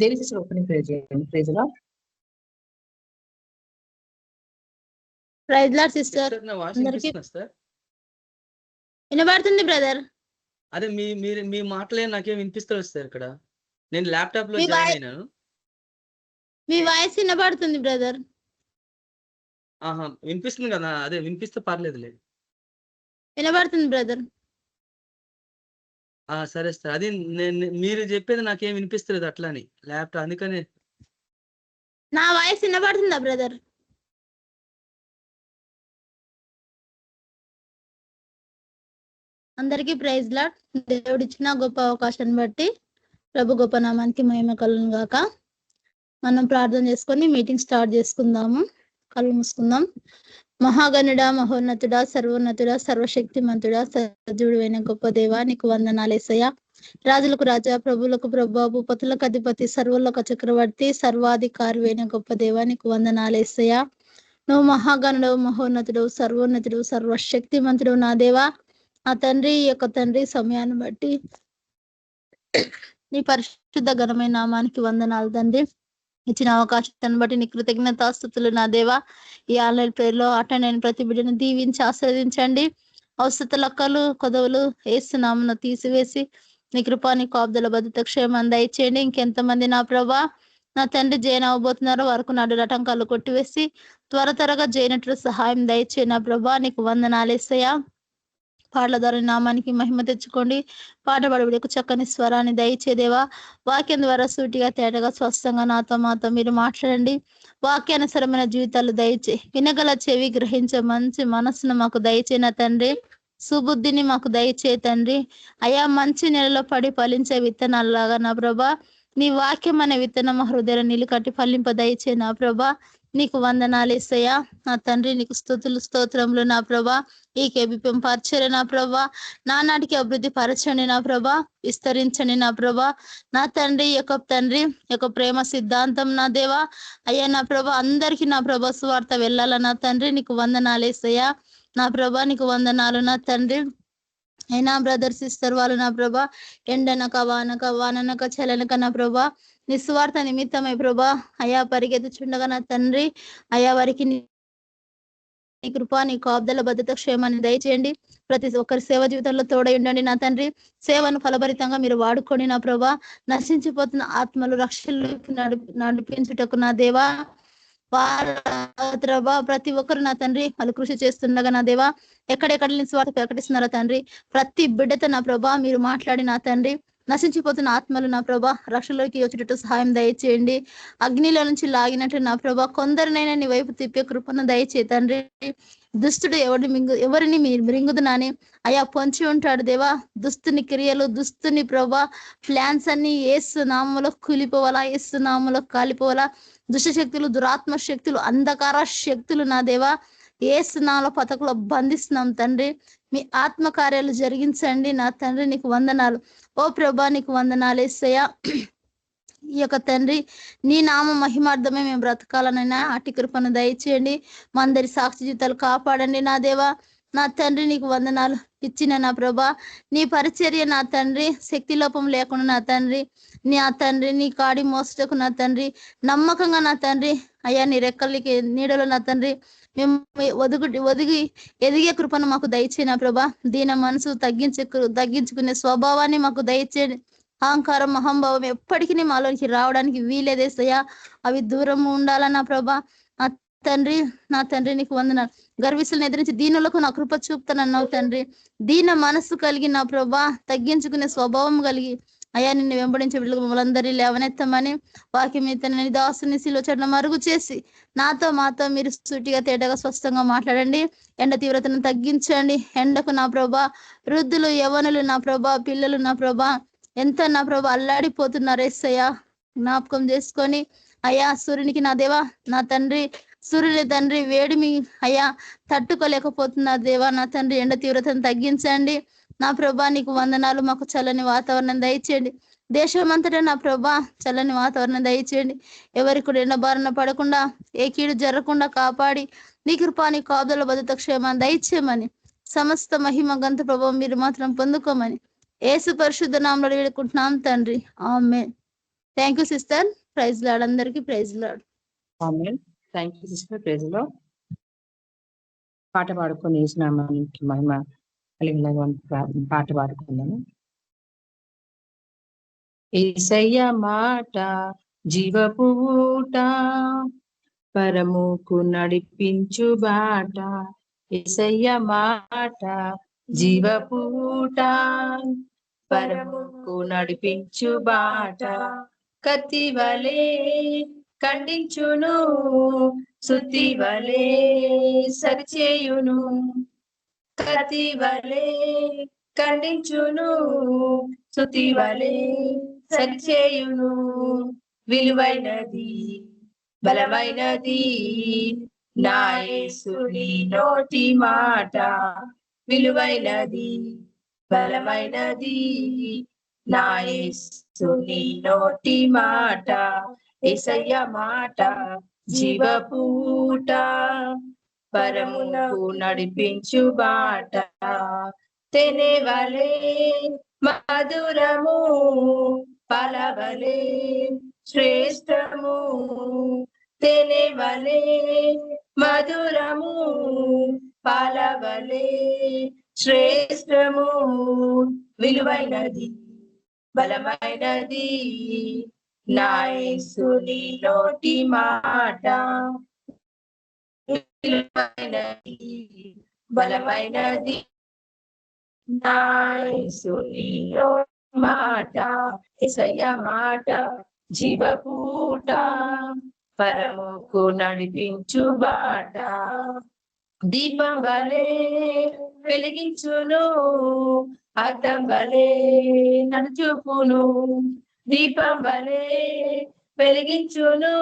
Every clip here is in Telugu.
దేవి సిస్టర్ ఓపెనింగ్ ప్రేయర్ చేయండి. Praise lord. Praise lord sister. అందరికీ వినబడుతుంది బ్రదర్. అదే మీ మాటలే నాకేం వినిపిస్తలేదు సార్. ఇక్కడ నేను ల్యాప్టాప్ లో జాయిన్ అయినాను. మీ వాయిస్ వినబడుతుంది బ్రదర్. వినిపిస్తుంది కదా, అదే వినిపిస్తే పర్లేదు లేదు. వినబడుతుంది బ్రదర్. సరే సార్. అది మీరు చెప్పేది నాకేం వినిపిస్తలేదు అట్లా అని ల్యాప్టాప్, అందుకని. నా వాయిస్ వినబడుతుందా బ్రదర్? అందరికీ ప్రైజ్ లార్డ్. దేవుడు ఇచ్చిన గొప్ప అవకాశాన్ని బట్టి ప్రభు గొప్ప నామానికి మహిమ కలుగును గాక. మనం ప్రార్థన చేసుకొని మీటింగ్ స్టార్ట్ చేసుకుందాము. కళ్ళు మూసుకుందాం. మహాగణుడా, మహోన్నతుడా, సర్వోన్నతుడా, సర్వశక్తిమంతుడా, సజీవుడు అయిన గొప్ప దేవా, నీకు వందనాలేసయ్యా. రాజులకు రాజా, ప్రభులకు ప్రభు, భూపతులకు అధిపతి, సర్వలోక చక్రవర్తి, సర్వాధికారి అయిన గొప్ప దేవా, నీకు వందనాలేసయ్యా. నువ్వు మహాగణుడు, మహోన్నతుడు, సర్వోన్నతుడు, సర్వశక్తిమంతుడు నా దేవా. ఆ తండ్రి, ఈ యొక్క తండ్రి సమయాన్ని బట్టి నీ పరిశుద్ధ ఘనమైన నామానికి వందనాలు తండ్రి. ఇచ్చిన అవకాశాన్ని బట్టి నీ కృతజ్ఞతాస్తుతులు నా దేవా. ఈ ఆన్లైన్ ప్రేయర్లో అటెండ్ అయిన ప్రతి బిడ్డను దీవించి ఆశీర్వదించండి. అవసర లక్కలు కొదవులు ఏసునామను తీసివేసి నీ కృపా, నీ కాపుదల భద్రత క్షేమం దయచేయండి. ఇంకెంతమంది నా ప్రభా నా తండ్రి జైన్ అవ్వబోతున్నారో వరకు నాడు రటంకాలు కొట్టివేసి త్వరగా జైనట్లు సహాయం దయచేయి నా ప్రభా. నీకు వందనాలేసయ్యా. పాటల ద్వారా నామానికి మహిమ తెచ్చుకోండి. పాట పాడబడికు చక్కని స్వరాన్ని దయచేదేవా. వాక్యం ద్వారా సూటిగా తేటగా స్పష్టంగా మాతో మీరు మాట్లాడండి. వాక్యానుసరమైన జీవితాలు దయచే, వినగల చెవి గ్రహించే మంచి మనస్సును మాకు దయచేన తండ్రి. సుబుద్ధిని మాకు దయచే తండ్రి. అయా మంచి నెలలో పడి ఫలించే విత్తనాలలాగా నా ప్రభా నీ వాక్యం అనే విత్తనం హృదయ నీళ్ళు కట్టి ఫలింప దయచే నా ప్రభా. నీకు వందనాలేసయ్యా. నా తండ్రి నీకు స్తుతులు స్తోత్రములు నా ప్రభా. ఈ కేబిపిఎం పరిచర్య నా ప్రభా నానాటికి అభివృద్ధి పరచండి నా ప్రభా, విస్తరించండి నా ప్రభా. నా తండ్రి యొక్క ప్రేమ సిద్ధాంతం నా దేవా అయ్యా నా ప్రభా అందరికీ నా ప్రభా సువార్త వెళ్ళాల నా తండ్రి. నీకు వందనాలేసయ్యా. నా ప్రభా నీకు వందనాలు నా తండ్రి. అయినా బ్రదర్ సిస్టర్ వాళ్ళు నా ప్రభా ఎండనక వాననక చలనక నా ప్రభా నిస్వార్థ నిమిత్తమై ప్రభా అయా పరిగెత్తుచుండగా నా తండ్రి అయా వారికి నీ కృపా, నీ కాపుదల భద్రత క్షేమాన్ని దయచేయండి. ప్రతి ఒక్కరి సేవ జీవితంలో తోడై ఉండండి నా తండ్రి. సేవను ఫలభరితంగా మీరు వాడుకోండి నా ప్రభా. నశించిపోతున్న ఆత్మలు రక్షణలోకి నడిపించుటకు నా దేవా ప్రతి ఒక్కరు నా తండ్రి వాళ్ళు కృషి చేస్తుండగా నా దేవా ఎక్కడెక్కడ స్వార్థ ప్రకటిస్తున్నారా తండ్రి. ప్రతి బిడ్డతో నా ప్రభా మీరు మాట్లాడి నా తండ్రి నశించిపోతున్న ఆత్మలు నా ప్రభా రక్షలోకి వచ్చేటట్టు సహాయం దయచేయండి. అగ్నిలో నుంచి లాగినట్టు నా ప్రభా కొందరినైనా నీ వైపు తిప్పే కృపను దయచే తండ్రి. దుష్టుడు ఎవరిని మీరు మృంగుదునని అయా పొంచి ఉంటాడు దేవా. దుస్తుని క్రియలు దుస్తుని ప్రభా ప్లాన్స్ అన్ని యేసు నామములో కూలిపోవాలా, యేసు నామములో కాలిపోవాలా. దుష్ట శక్తులు, దురాత్మ శక్తులు, అంధకార శక్తులు నా దేవా యేసు నామములో పతకులో బంధిస్తున్నాం తండ్రి. మీ ఆత్మ కార్యాలు జరిగించండి నా తండ్రి. నీకు వందనాలు ఓ ప్రభా, నీకు వందనాలు యేసయ్యా. ఈ యొక్క తండ్రి నీ నామ మహిమార్థమే మేము బ్రతకాలనైనా అట్టి కృపను దయచేయండి. మా అందరి సాక్షి జీవితాలు కాపాడండి నా దేవా. నా తండ్రి నీకు వందనాలు ఇచ్చిన నా ప్రభా నీ పరిచర్య నా తండ్రి శక్తి లోపం లేకుండా నా తండ్రి నా తండ్రి నీ కాడి మోసటకు నా తండ్రి నమ్మకంగా నా తండ్రి అయ్యా నీ రెక్కలకి నీడలో నా తండ్రి మేము ఒదిగి ఎదిగే కృపను మాకు దయచే నా ప్రభా. దీన మనసు తగ్గించుకునే స్వభావాన్ని మాకు దయచేయండి. అహంకారం అహంభావం ఎప్పటికీ మాలోనికి రావడానికి వీలేదేసయ్యా. అవి దూరం ఉండాలా నా ప్రభా. నా తండ్రి నీకు వందనాలు. గర్విస్తులను ఎదిరించి దీనులకు నా కృప చూపుతానన్నావు తండ్రి. దీన మనస్సు కలిగి నా ప్రభా తగ్గించుకునే స్వభావం కలిగి అయ్యా నిన్ను వెంబడించే బిడ్డలకు మమ్మల్ని అందరి లేవనెత్తమని వాక్యం ఇతని దాసుని శిలువ చెట్ల మరుగు చేసి మాతో మీరు సూటిగా తేటగా స్పష్టంగా మాట్లాడండి. ఎండ తీవ్రతను తగ్గించండి. ఎండకు నా ప్రభా వృద్ధులు యవ్వనులు నా ప్రభా పిల్లలు నా ప్రభా ఎంత నా ప్రభా అల్లాడిపోతున్నారు యేసయ్యా. జ్ఞాపకం చేసుకొని అయ్యా సూర్యునికి నా దేవా నా తండ్రి సూర్యుని తండ్రి వేడిమి అయ్యా తట్టుకోలేకపోతున్నారు దేవా. నా తండ్రి ఎండ తీవ్రతను తగ్గించండి నా ప్రభా. నీకు వందనాలు. మాకు చల్లని వాతావరణం దయచేయండి. దేశమంతటా నా ప్రభా చల్లని వాతావరణం దయచేయండి. ఎవరికి కూడా ఎండ బారిన పడకుండా ఏ కీడు జరగకుండా కాపాడి నీ కృపా, నీ కాపుదల భద్రత క్షేమాన్ని దయచేయమని సమస్త మహిమ గంత ప్రభావం మీరు మాత్రం పొందుకోమని యేసు పరిశుద్ధ నామములో వేడుకుంటున్నాం తండ్రి. ఆమేన్. Thank you sister. Praise lord, అందరికీ praise lord. Thank you sister. Praise lord పాట పాడుకొని నామానికి మహిమ కలిగిన పాట పాడుకున్నాను. యేసయ్య మాట జీవపు ఊట, పరముకు నడిపించు బాట. యేసయ్య మాట జీవపు ఊట, పరముకు నడిపించు బాట. కత్తి వలే ఖండించును, సుత్తి వలే సరిచేయును. కత్తి వలే ఖండించును, సుత్తి వలే సరిచేయును. విలువైనది బలమైనది నా యేసుని నోటి మాట. విలువైనది బలమైనది నా యేసుని నోటి మాట. యేసయ్య మాట జీవపు ఊట, పరమునకు నడిపించు బాట. తేనె వలే మధురము, పాల వలే శ్రేష్టము. తేనె వలే మధురము, పాల వలే శ్రేష్టము. విలువైనది బలమైనది నా యేసుని నోటి మాట. విలువైనది బలమైనది నా యేసుని నోటి మాట. యేసయ్య మాట జీవపూట, పరముకు నడిపించు బాట. దీపం వలే వెలిగించును, అద్దం వలే నడుచుపును. దీపం వలే వెలిగించును,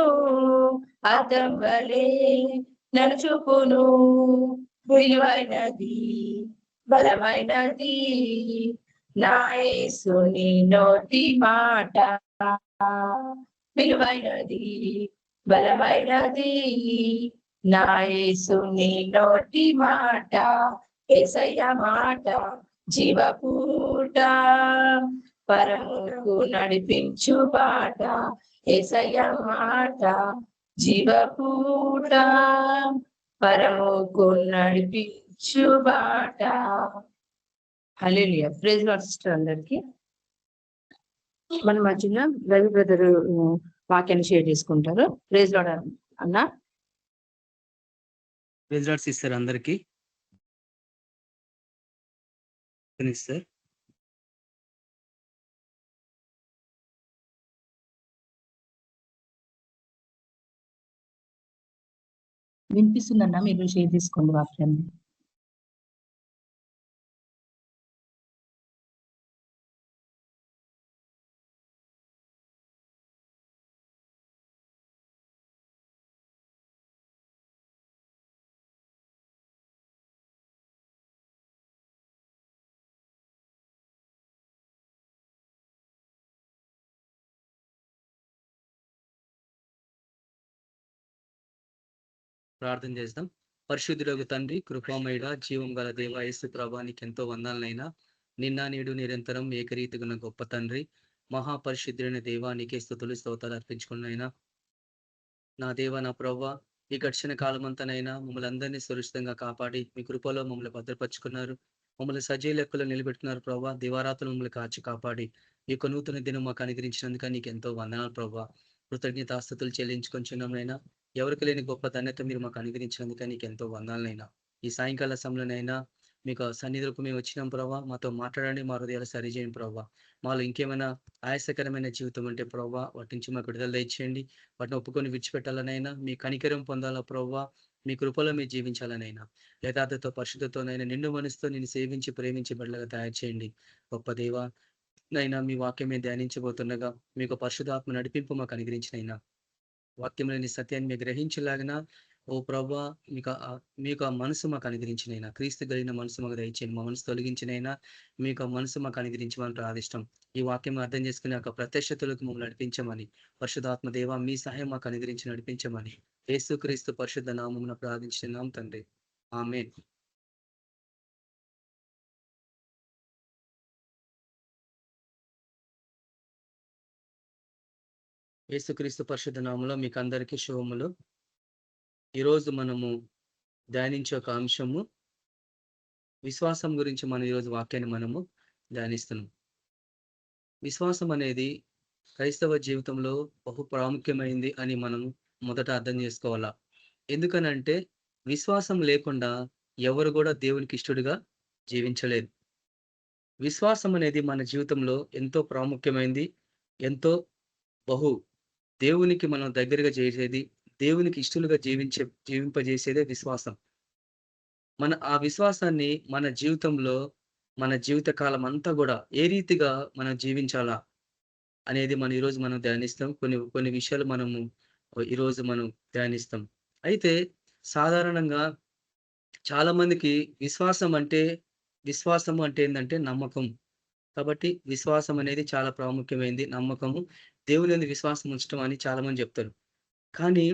అద్దం వలే నడుచుపును. విలువైనది బలమైనది నా యేసుని నోటి మాట. విలువైనది బలమైనది నా యేసుని నోటి మాట. యేసయ్య మాట జీవపూట, పరముకు నడిపించు బాట. యేసయ్య మాట జీవపూట, పరముకు నడిపించు బాట. హల్లెలూయా. ప్రైజ్ లార్డ్ సిస్టర్ అందరికి. మన మధ్యన రవి బ్రదర్ వాక్యాన్ని షేర్ చేసుకుంటారు. ప్రైజ్ లార్డ్ అన్న. ప్రైజ్ లార్డ్ సిస్టర్ అందరికి. సార్ వినిపిస్తుందన్నా, మీరు షేర్ చేసుకోండి వాక్యాన్ని. ప్రార్థన చేద్దాం. పరిశుద్ధులకు తండ్రి, కృపామయుడ, జీవం గల దేవ యేసు ప్రభువా, నీకు ఎంతో వందనాలనైనా. నిన్న నేడు నిరంతరం ఏకరీతిగా గొప్ప తండ్రి, మహాపరిశుద్ధులైన దేవా, నీకే స్తుతులు స్తోత్రాలు అర్పించుకున్నైనా. నా దేవ, నా ప్రభువా, ఈ గడిచిన కాలమంతానైనా మమ్మల్ని అందరినీ సురక్షితంగా కాపాడి మీ కృపలో మమ్మల్ని భద్రపరుచుకున్నారు. మమ్మల్ని సజీవ లెక్కలో నిలబెట్టుకున్నారు ప్రభావ. దివారాత్రులు మమ్మల్ని కాచి కాపాడి ఈ యొక్క నూతన దినం మాకు అనుగ్రహించినందుక నీకు ఎంతో వందనాలు ప్రభావ. కృతజ్ఞతాస్తుతులు చెల్లించుకొంచున్నాంనైనా. ఎవరికి లేని గొప్ప ధన్యత మీరు మాకు అనుగ్రహించినందుక నీకు ఎంతో వందనాలనైనా. ఈ సాయంకాల సమయంలోనైనా మీకు సన్నిధులకు మేము వచ్చినాం ప్రభావ. మాతో మాట్లాడండి, మా హృదయాలు సరిచేయండి ప్రభావ. మాలో ఇంకేమైనా ఆయాసకరమైన జీవితం అంటే ప్రభావ, వాటి నుంచి మాకు విడుదల దయచేయండి. వాటిని ఒప్పుకొని విడిచిపెట్టాలనైనా, మీ కనికరం పొందాలా ప్రభావ. మీ కృపలో మీరు జీవించాలనైనా. యథార్థతో పరిశుద్ధతోనైనా నిండు మనసుతో నేను సేవించి ప్రేమించి బిడ్డలుగా తయారు చేయండి. గొప్ప దేవ నైనా, మీ వాక్యమే ధ్యానించబోతుండగా మీకు పరిశుద్ధాత్మ నడిపింపు మాకు అనుగ్రహించినైనా. వాక్యంలోని సత్యాన్ని మీరు గ్రహించలాగిన ఓ ప్రభా, మీకు ఆ మనసు మాకు అనుగ్రహించినైనా. క్రీస్తు కలిగిన మనసు మాకు దయచేయండి. మా మనసు తొలగించినైనా మీకు ఆ మనసు మాకు అనుగ్రహించమని ప్రార్థిష్టం. ఈ వాక్యం అర్థం చేసుకునే ఒక ప్రత్యక్షతలకు మమ్మల్ని నడిపించమని, పరిశుధాత్మ దేవ మీ సహాయం మాకు అనుగ్రహించి నడిపించమని యేసుక్రీస్తు పరిశుద్ధ నామమున ప్రార్థించున్నాం తండ్రి. ఆమేన్. యేసుక్రీస్తు పరిశుద్ధ నామములో మీకు అందరికీ శుభములు. ఈరోజు మనము ధ్యానించే ఒక అంశము విశ్వాసం గురించి మనం ఈరోజు వాక్యాన్ని మనము ధ్యానిస్తున్నాం. విశ్వాసం అనేది క్రైస్తవ జీవితంలో బహు ప్రాముఖ్యమైంది అని మనం మొదట అర్థం చేసుకోవాలా. ఎందుకనంటే విశ్వాసం లేకుండా ఎవరు కూడా దేవునికి ఇష్టడుగా జీవించలేరు. విశ్వాసం అనేది మన జీవితంలో ఎంతో ప్రాముఖ్యమైంది. ఎంతో బహు దేవునికి మనం దగ్గరగా చేసేది, దేవునికి ఇష్టలుగా జీవింపజేసేదే విశ్వాసం. ఆ విశ్వాసాన్ని మన జీవితంలో, మన జీవిత కాలం అంతా కూడా ఏ రీతిగా మనం జీవించాలా అనేది ఈరోజు మనం ధ్యానిస్తాం. కొన్ని కొన్ని విషయాలు ఈరోజు మనం ధ్యానిస్తాం. అయితే సాధారణంగా చాలా మందికి విశ్వాసము అంటే ఏందంటే నమ్మకం. కాబట్టి విశ్వాసం అనేది చాలా ప్రాముఖ్యమైనది. నమ్మకము, దేవుని యందు విశ్వాసం ఉంచటం అని చాలా మంది చెప్తారు. కానీ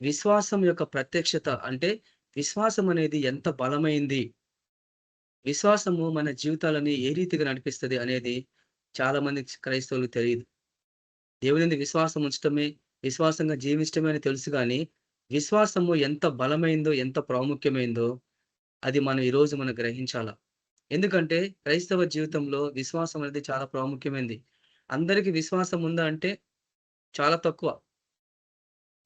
విశ్వాసం యొక్క ప్రత్యక్షత అంటే విశ్వాసం అనేది ఎంత బలమైంది, విశ్వాసము మన జీవితాలని ఏ రీతిగా నడిపిస్తది అనేది చాలా మంది క్రైస్తవులకు తెలియదు. దేవుని యందు విశ్వాసం ఉంచటమే, విశ్వాసంగా జీవించటమే అని తెలుసు కానీ విశ్వాసము ఎంత బలమైందో, ఎంత ప్రాముఖ్యమైందో అది మనం ఈరోజు మనం గ్రహించాల. ఎందుకంటే క్రైస్తవ జీవితంలో విశ్వాసం అనేది చాలా ప్రాముఖ్యమైనది. అందరికీ విశ్వాసం ఉందా అంటే చాలా తక్కువ.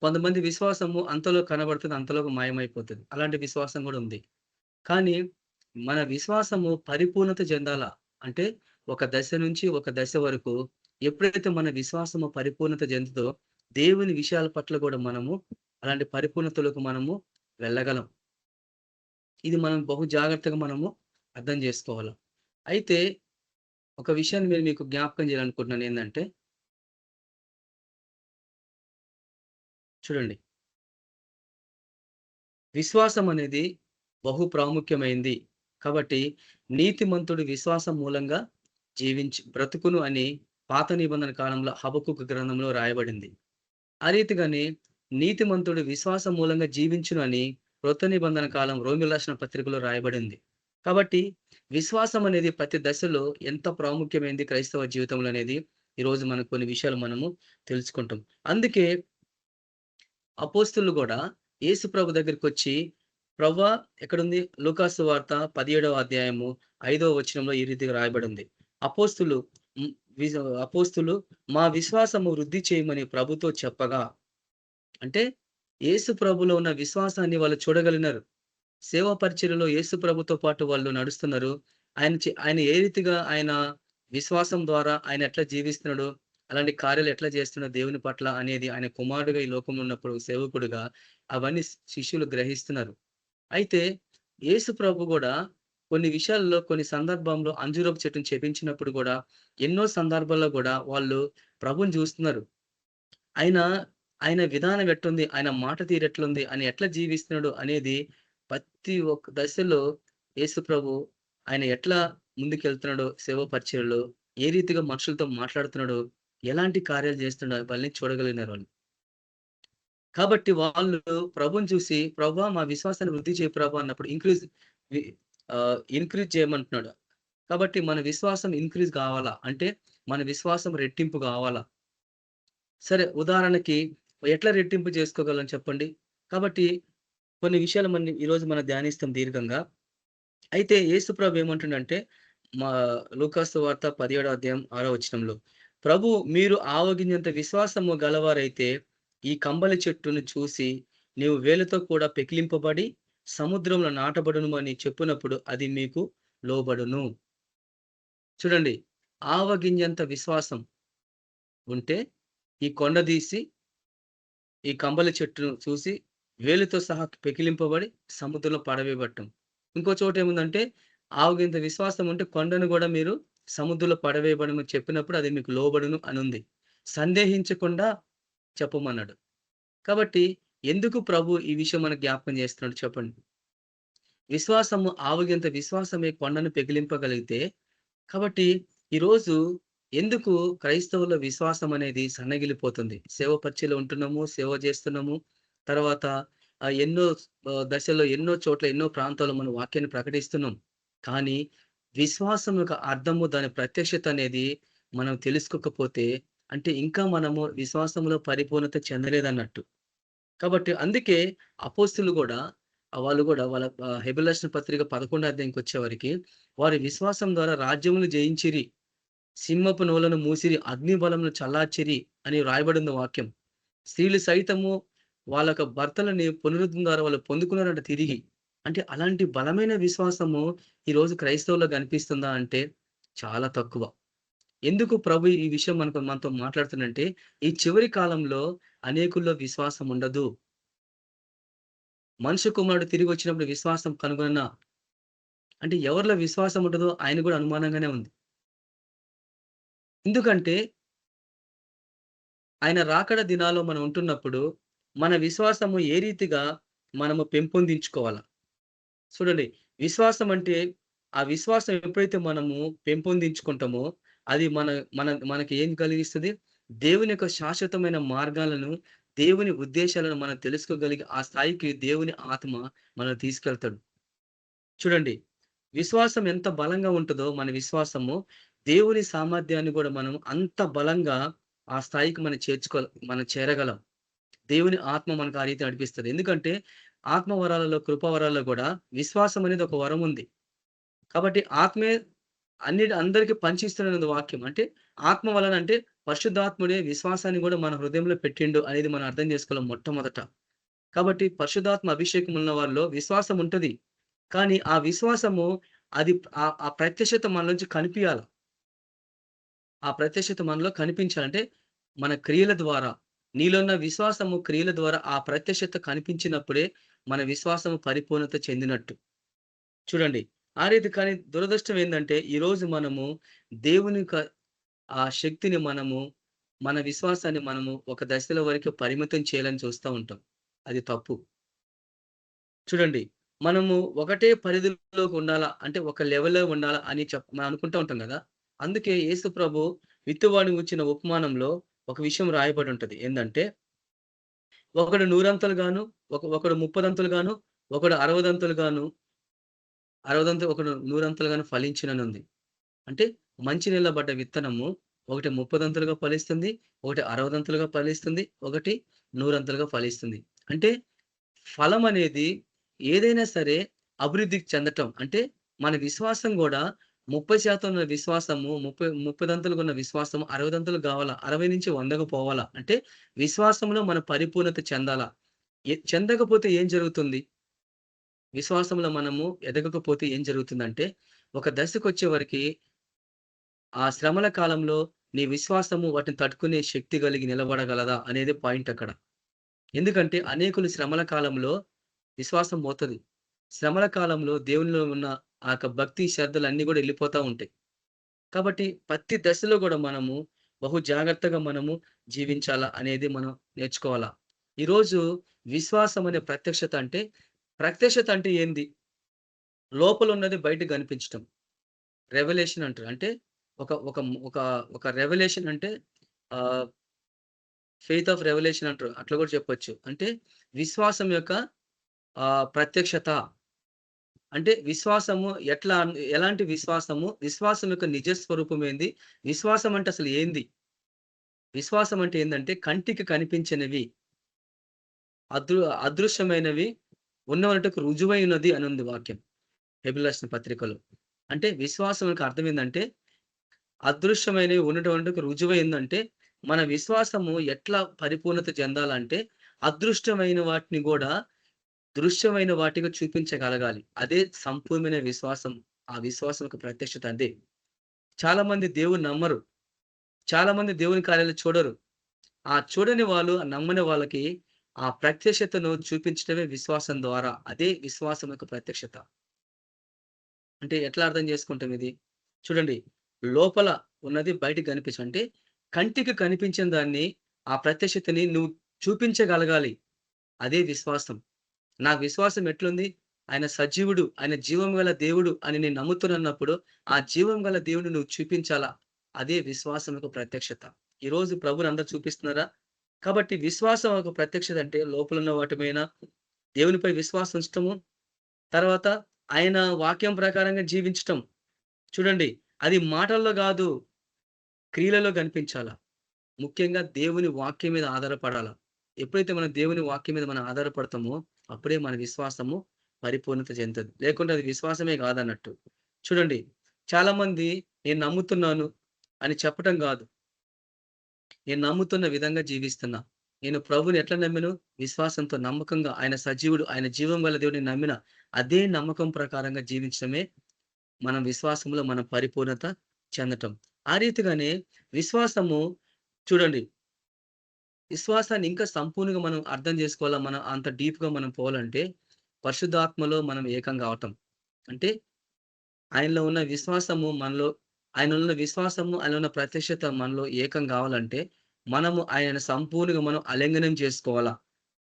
కొంతమంది విశ్వాసము అంతలో కనబడుతుంది, అంతలోకి మాయమైపోతుంది. అలాంటి విశ్వాసం కూడా ఉంది. కానీ మన విశ్వాసము పరిపూర్ణత చెందాలా అంటే ఒక దశ నుంచి ఒక దశ వరకు ఎప్పుడైతే మన విశ్వాసము పరిపూర్ణత చెందుతో దేవుని విషయాల పట్ల కూడా మనము అలాంటి పరిపూర్ణతలకు మనము వెళ్ళగలం. ఇది మనం బహు జాగ్రత్తగా మనము అర్థం చేసుకోవాలి. అయితే ఒక విషయాన్ని మీకు జ్ఞాపకం చేయాలనుకుంటున్నాను ఏంటంటే, చూడండి, విశ్వాసం అనేది బహు ప్రాముఖ్యమైంది. కాబట్టి నీతిమంతుడు విశ్వాసం మూలంగా బ్రతుకును అని పాత నిబంధన కాలంలో హబక్కూకు గ్రంథంలో రాయబడింది. ఆ రీతిగానే నీతిమంతుడు విశ్వాసం మూలంగా జీవించును అని క్రొత్త నిబంధన కాలం రోమియోలు రాసిన పత్రికలో రాయబడింది. కాబట్టి విశ్వాసం అనేది ప్రతి దశలో ఎంత ప్రాముఖ్యమైనది క్రైస్తవ జీవితంలో అనేది ఈరోజు మనకు కొన్ని విషయాలు మనము తెలుసుకుంటాం. అందుకే అపోస్తులు కూడా యేసు ప్రభు దగ్గరికి వచ్చి, ప్రభువా, ఎక్కడుంది? లూకాసు వార్త 17వ అధ్యాయము 5వ వచనంలో ఈ రీతిగా రాయబడింది. అపోస్తులు మా విశ్వాసము వృద్ధి చేయమని ప్రభుతో చెప్పగా, అంటే యేసు ప్రభులో ఉన్న విశ్వాసాన్ని వాళ్ళు చూడగలిగినారు. సేవా పరిచర్యలో యేసు ప్రభుతో పాటు వాళ్ళు నడుస్తున్నారు. ఆయన ఏ రీతిగా ఆయన విశ్వాసం ద్వారా ఆయన ఎట్లా జీవిస్తున్నాడు, అలాంటి కార్యాలు ఎట్లా చేస్తున్నాడు దేవుని పట్ల అనేది ఆయన కుమారుడుగా ఈ లోకంలో ఉన్నప్పుడు సేవకుడుగా అవన్నీ శిష్యులు గ్రహిస్తున్నారు. అయితే యేసు ప్రభు కూడా కొన్ని విషయాల్లో కొన్ని సందర్భంలో అంజూరపు చెట్టును చెప్పించినప్పుడు కూడా ఎన్నో సందర్భాల్లో కూడా వాళ్ళు ప్రభుని చూస్తున్నారు. ఆయన విధానం ఎట్లుంది, ఆయన మాట తీరు ఎట్లుంది, ఆయన ఎట్లా జీవిస్తున్నాడు అనేది ప్రతి ఒక్క దశలో యేసు ప్రభు ఆయన ఎట్లా ముందుకెళ్తున్నాడో సేవ పరిచర్యలో, ఏ రీతిగా మనుషులతో మాట్లాడుతున్నాడో, ఎలాంటి కార్యాలు చేస్తున్నాడో అవన్నీ చూడగలిగినారు వాళ్ళు. కాబట్టి వాళ్ళు ప్రభుని చూసి, ప్రభువా, మా విశ్వాసాన్ని వృద్ధి చేయి ప్రభు అన్నప్పుడు ఇంక్రీజ్ చేయమంటున్నాడు. కాబట్టి మన విశ్వాసం ఇంక్రీజ్ కావాలా అంటే మన విశ్వాసం రెట్టింపు కావాలా. సరే, ఉదాహరణకి ఎట్లా రెట్టింపు చేసుకోగలం చెప్పండి. కాబట్టి కొన్ని విషయాలు ఈరోజు మనం ధ్యానిస్తాం దీర్ఘంగా. అయితే యేసు ప్రభు ఏమంటుండంటే, మా లూకాసు వార్త 17వ అధ్యాయం 6వ వచనంలో, ప్రభు మీరు ఆవగింజంత విశ్వాసము గలవారైతే ఈ కంబలి చెట్టును చూసి నీవు వేలతో కూడా పెకిలింపబడి సముద్రంలో నాటబడును అని చెప్పినప్పుడు అది మీకు లోబడును. చూడండి, ఆవగింజంత విశ్వాసం ఉంటే ఈ కొండ తీసి ఈ కంబలి చెట్టును చూసి వేలుతో సహా పెకిలింపబడి సముద్రంలో పడవేయబట్టం. ఇంకో చోట ఏముందంటే, ఆవగింత విశ్వాసం ఉంటే కొండను కూడా మీరు సముద్రంలో పడవేయబడమని చెప్పినప్పుడు అది మీకు లోబడును అని ఉంది. సందేహించకుండా చెప్పమన్నాడు. కాబట్టి ఎందుకు ప్రభు ఈ విషయం మనకు జ్ఞాపకం చేస్తున్నాడు చెప్పండి. విశ్వాసము ఆవగింత విశ్వాసమే కొండను పెకిలింపగలిగితే, కాబట్టి ఈరోజు ఎందుకు క్రైస్తవుల విశ్వాసం అనేది సన్నగిలిపోతుంది? సేవ పరిచయలో ఉంటున్నాము, సేవ చేస్తున్నాము, తర్వాత ఎన్నో దశల్లో, ఎన్నో చోట్ల, ఎన్నో ప్రాంతాల్లో మనం వాక్యాన్ని ప్రకటిస్తున్నాం. కానీ విశ్వాసం యొక్క అర్థము, దాని ప్రత్యక్షత అనేది మనం తెలుసుకోకపోతే అంటే ఇంకా మనము విశ్వాసంలో పరిపూర్ణత చెందలేదన్నట్టు. కాబట్టి అందుకే అపోస్తులు గూడా వాళ్ళు గూడా వాళ్ళ హెబెలు రాసిన పత్రిక 11 అధ్యాయంకొచ్చేవరకి వారి విశ్వాసం ద్వారా రాజ్యములు జయించిరి. సింహపు నోలను మూసిరి, అగ్ని బలమును చల్లార్చిరి అని వ్రాయబడింది వాక్యం. స్త్రీలు సైతము వాళ్ళ యొక్క భర్తలని పునరుద్ధరణ ద్వారా వాళ్ళు పొందుకున్నారంట తిరిగి. అంటే అలాంటి బలమైన విశ్వాసము ఈరోజు క్రైస్తవుల్లో కనిపిస్తుందా అంటే చాలా తక్కువ. ఎందుకు ప్రభు ఈ విషయం మనతో మాట్లాడుతుందంటే, ఈ చివరి కాలంలో అనేకుల్లో విశ్వాసం ఉండదు. మనుష్య కుమారుడు తిరిగి వచ్చినప్పుడు విశ్వాసం కనుగొననా? అంటే ఎవరిలో విశ్వాసం ఉంటదో ఆయన కూడా అనుమానంగానే ఉంది. ఎందుకంటే ఆయన రాకడ దినాల్లో మనం ఉంటున్నప్పుడు, మన విశ్వాసము ఏ రీతిగా మనము పెంపొందించుకోవాలా? చూడండి, విశ్వాసం అంటే, ఆ విశ్వాసం ఎప్పుడైతే మనము పెంపొందించుకుంటామో, అది మనకి ఏం కలిగిస్తది? దేవుని యొక్క శాశ్వతమైన మార్గాలను, దేవుని ఉద్దేశాలను మనం తెలుసుకోగలిగి, ఆ స్థాయికి దేవుని ఆత్మ మనల్ని తీసుకెళ్తాడు. చూడండి, విశ్వాసం ఎంత బలంగా ఉంటదో మన విశ్వాసము, దేవుని సామర్థ్యాన్ని గూడా మనం అంత బలంగా ఆ స్థాయికి మనం చేరగలం. దేవుని ఆత్మ మనకు ఆ రీతి నడిపిస్తది. ఎందుకంటే ఆత్మ వరాలలో, కృపా వరాల్లో గూడా విశ్వాసం అనేది ఒక వరం ఉంది. కాబట్టి ఆత్మే అందరికి పంచిస్తున్నది వాక్యం. అంటే ఆత్మ వలన అంటే పరిశుద్ధాత్ముడే విశ్వాసాన్ని గూడా మన హృదయంలో పెట్టిండు అనేది మనం అర్థం చేసుకోవాలి మొట్టమొదట. కాబట్టి పరిశుద్ధాత్మ అభిషేకం ఉన్న వారిలో విశ్వాసం ఉంటది. కానీ ఆ విశ్వాసము అది ఆ ప్రత్యక్షత మన నుంచి కనిపియాల. ఆ ప్రత్యక్షత మనలో కనిపించాలంటే మన క్రియల ద్వారా, నీలో ఉన్న విశ్వాసము క్రియల ద్వారా ఆ ప్రత్యక్షత కనిపించినప్పుడే మన విశ్వాసము పరిపూర్ణత చెందినట్టు. చూడండి, ఆ రీతి కానీ దురదృష్టం ఏందంటే ఈరోజు మనము దేవుని యొక్క ఆ శక్తిని మన విశ్వాసాన్ని ఒక దశలో వరకు పరిమితం చేయాలని చూస్తా ఉంటాం. అది తప్పు. చూడండి, మనము ఒకటే పరిధిలోకి ఉండాలా, అంటే ఒక లెవెల్‌లో ఉండాలా అని మనం అనుకుంటా ఉంటాం గదా! అందుకే యేసు ప్రభు విత్తువాడిని గూర్చిన ఉపమానంలో ఒక విషయం రాయబడి ఉంటది. ఏందంటే, ఒకడు 100 గాను, ఒకడు 30 గాను, ఒకడు 60 గాను, ఒకడు 100 గాను ఫలించుననుంది. అంటే మంచి నేలలో పడ్డ విత్తనము ఒకటి 30 ఫలిస్తుంది, ఒకటి 60 ఫలిస్తుంది, ఒకటి 100 ఫలిస్తుంది. అంటే ఫలం అనేది ఏదైనా సరే అభివృద్ధికి చెందటం. అంటే మన విశ్వాసం గూడా 30% ఉన్న విశ్వాసము 30 ఉన్న విశ్వాసం 60 గావాలా. 60-100కు పోవాలా. అంటే విశ్వాసంలో మన పరిపూర్ణత చెందాలా. చెందకపోతే ఏం జరుగుతుంది? విశ్వాసంలో మనము ఎదగకపోతే ఏం జరుగుతుందంటే, ఒక దశకొచ్చే వరకి ఆ శ్రమల కాలంలో నీ విశ్వాసము వాటిని తట్టుకునే శక్తి కలిగి నిలబడగలదా అనేది పాయింట్ అక్కడ. ఎందుకంటే అనేకులు శ్రమల కాలంలో విశ్వాసం పోతది. శ్రమల కాలంలో దేవునిలో ఉన్న ఆ యొక్క భక్తి శ్రద్ధలన్నీ గూడా ఎళ్ళిపోతా ఉంటాయి. కాబట్టి ప్రతి దశలో గూడా మనము బహు జాగ్రత్తగా మనము జీవించాలా అనేది మనం నేర్చుకోవాలా. ఈరోజు విశ్వాసం అనే ప్రత్యక్షత అంటే ఏంది? లోపలున్నది బయటకు కనిపించటం. రెవల్యూషన్ అంటారు. అంటే ఒక ఒక ఒక ఒక రెవల్యూషన్ అంటే ఆహ్, ఫెయిత్ ఆఫ్ రెవల్యూషన్ అంటారు. అట్లా గూడా చెప్పొచ్చు. అంటే విశ్వాసం యొక్క ప్రత్యక్షత. అంటే విశ్వాసము ఎలాంటి విశ్వాసము? విశ్వాసం యొక్క నిజ స్వరూపం ఏంది? విశ్వాసం అంటే అసలు ఏంది? విశ్వాసం అంటే ఏందంటే కంటికి కనిపించనివి, అదృశ్యమైనవి ఉన్నవన్నట్టుకు రుజువై ఉన్నది అని ఉంది వాక్యం. హెబెలు రాసిన పత్రికలో. అంటే విశ్వాసం యొక్క అర్థం ఏందంటే అదృశ్యమైనవి ఉన్నటువంటికి రుజువైందంటే మన విశ్వాసము ఎట్లా పరిపూర్ణత చెందాలంటే అదృష్టమైన వాటిని గూడా దృశ్యమైన వాటిగా చూపించగలగాలి. అదే సంపూర్ణమైన విశ్వాసం. ఆ విశ్వాసం యొక్క ప్రత్యక్షత అదే. చాలా మంది దేవుని నమ్మరు. చాలా మంది దేవుని కార్యాలు చూడరు. ఆ చూడని వాళ్ళు, ఆ నమ్మని వాళ్ళకి ఆ ప్రత్యక్షతను చూపించడమే విశ్వాసం ద్వారా. అదే విశ్వాసం యొక్క ప్రత్యక్షత. అంటే ఎట్లా అర్థం చేసుకుంటాం ఇది? చూడండి, లోపల ఉన్నది బయటికి అంటే కంటికి కనిపించిన దాన్ని, ఆ ప్రత్యక్షతని నువ్వు చూపించగలగాలి. అదే విశ్వాసం. నా విశ్వాసం ఎట్లుంది? ఆయన సజీవుడు, ఆయన జీవం గల దేవుడు అని నేను నమ్ముతున్నప్పుడు, ఆ జీవం గల దేవుడిని నువ్వు చూపించాలా. అదే విశ్వాసం యొక్క ప్రత్యక్షత. ఈరోజు ప్రభువుని అందరూ చూపిస్తున్నారా? కాబట్టి విశ్వాసం ఒక ప్రత్యక్షత అంటే లోపలున్న వాటి పైన దేవునిపై విశ్వాసం ఉంచటము. తర్వాత ఆయన వాక్యం ప్రకారంగా జీవించటం. చూడండి, అది మాటల్లో గాదు, క్రియలలో కనిపించాలా. ముఖ్యంగా దేవుని వాక్యం మీద ఆధారపడాల. ఎప్పుడైతే మనం దేవుని వాక్యం మీద మనం ఆధారపడతామో అప్పుడే మన విశ్వాసము పరిపూర్ణత చెందుతది. లేకుంటే అది విశ్వాసమే కాదన్నట్టు. చూడండి, చాలా మంది నేను నమ్ముతున్నాను అని చెప్పటం కాదు. నేను నమ్ముతున్న విధంగా జీవిస్తున్నా. నేను ప్రభువుని ఎట్లా నమ్మాను? విశ్వాసంతో, నమ్మకంగా, ఆయన సజీవుడు, ఆయన జీవం గల దేవుడిని నమ్మిన అదే నమ్మకం ప్రకారంగా జీవించడమే మనం విశ్వాసంలో మనం పరిపూర్ణత చెందటం. ఆ రీతిగానే విశ్వాసము, చూడండి, విశ్వాసాన్ని ఇంకా సంపూర్ణంగా మనం అర్థం చేసుకోవాలా, మనం అంత డీప్‌గా మనం పోవాలంటే పరిశుద్ధాత్మలో మనం ఏకం కావటం. అంటే ఆయనలో ఉన్న విశ్వాసము మనలో, ఆయనలో ఉన్న విశ్వాసము, ఆయనలో ఉన్న ప్రత్యక్షత మనలో ఏకం కావాలంటే మనము ఆయనను సంపూర్ణంగా మనం ఆలింగనం చేసుకోవాలా.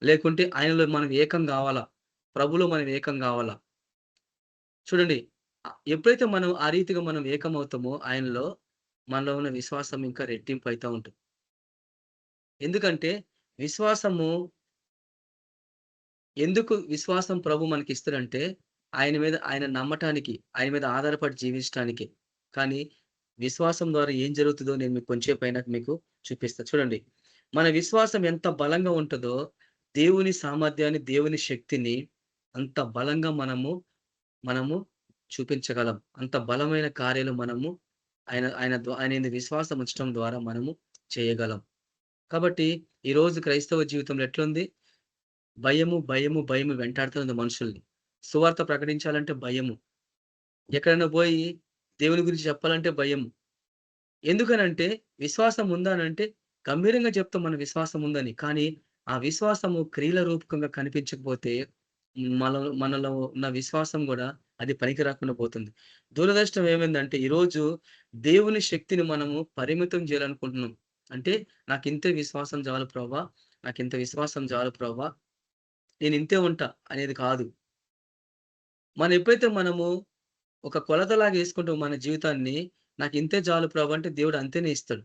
లేకుంటే ఆయనలో మనం ఏకం కావాలా. ప్రభులో మనం ఏకం కావాలా. చూడండి, ఎప్పుడైతే మనం ఆ రీతిగా మనం ఏకమవుతామో ఆయనలో, మనలో ఉన్న విశ్వాసం ఇంకా రెట్టింపు అయితా ఉంటుంది. ఎందుకంటే విశ్వాసము, ఎందుకు విశ్వాసం ప్రభు మనకిస్తాడంటే ఆయన నమ్మటానికి, ఆయన మీద ఆధారపడి జీవించటానికి. కానీ విశ్వాసం ద్వారా ఏం జరుగుతుందో నేను మీకు కొంచెంసేపు అయినాక మీకు చూపిస్తా. చూడండి, మన విశ్వాసం ఎంత బలంగా ఉంటదో దేవుని సామర్థ్యాన్ని, దేవుని శక్తిని అంత బలంగా మనము చూపించగలం. అంత బలమైన కార్యాలు మనము ఆయన యందు విశ్వాసం ఉంచడం ద్వారా మనము చేయగలం. కాబట్టి ఈరోజు క్రైస్తవ జీవితంలో ఎట్లుంది? భయము వెంటాడుతుంది మనుషుల్ని. సువార్త ప్రకటించాలంటే భయము. ఎక్కడైనా పోయి దేవుని గురించి చెప్పాలంటే భయము. ఎందుకనంటే విశ్వాసం ఉందా అనంటే గంభీరంగా చెప్తాం మన విశ్వాసం ఉందని. కానీ ఆ విశ్వాసము క్రియల రూపకంగా కనిపించకపోతే మనలో ఉన్న విశ్వాసం గూడా అది పనికి రాకుండా పోతుంది. దురదృష్టం ఏమైందంటే ఈరోజు దేవుని శక్తిని మనము పరిమితం చేయాలనుకుంటున్నాం. అంటే నాకింతే విశ్వాసం చాలు ప్రభా, నాకింత విశ్వాసం చాలు ప్రభా, నేనింతే ఉంటా అనేది కాదు. ఎప్పుడైతే మనము ఒక కొలతలాగా యేసుకుంటాం మన జీవితాన్ని, నాకింతే చాలు ప్రభు అంటే దేవుడు అంతేనే ఇస్తాడు.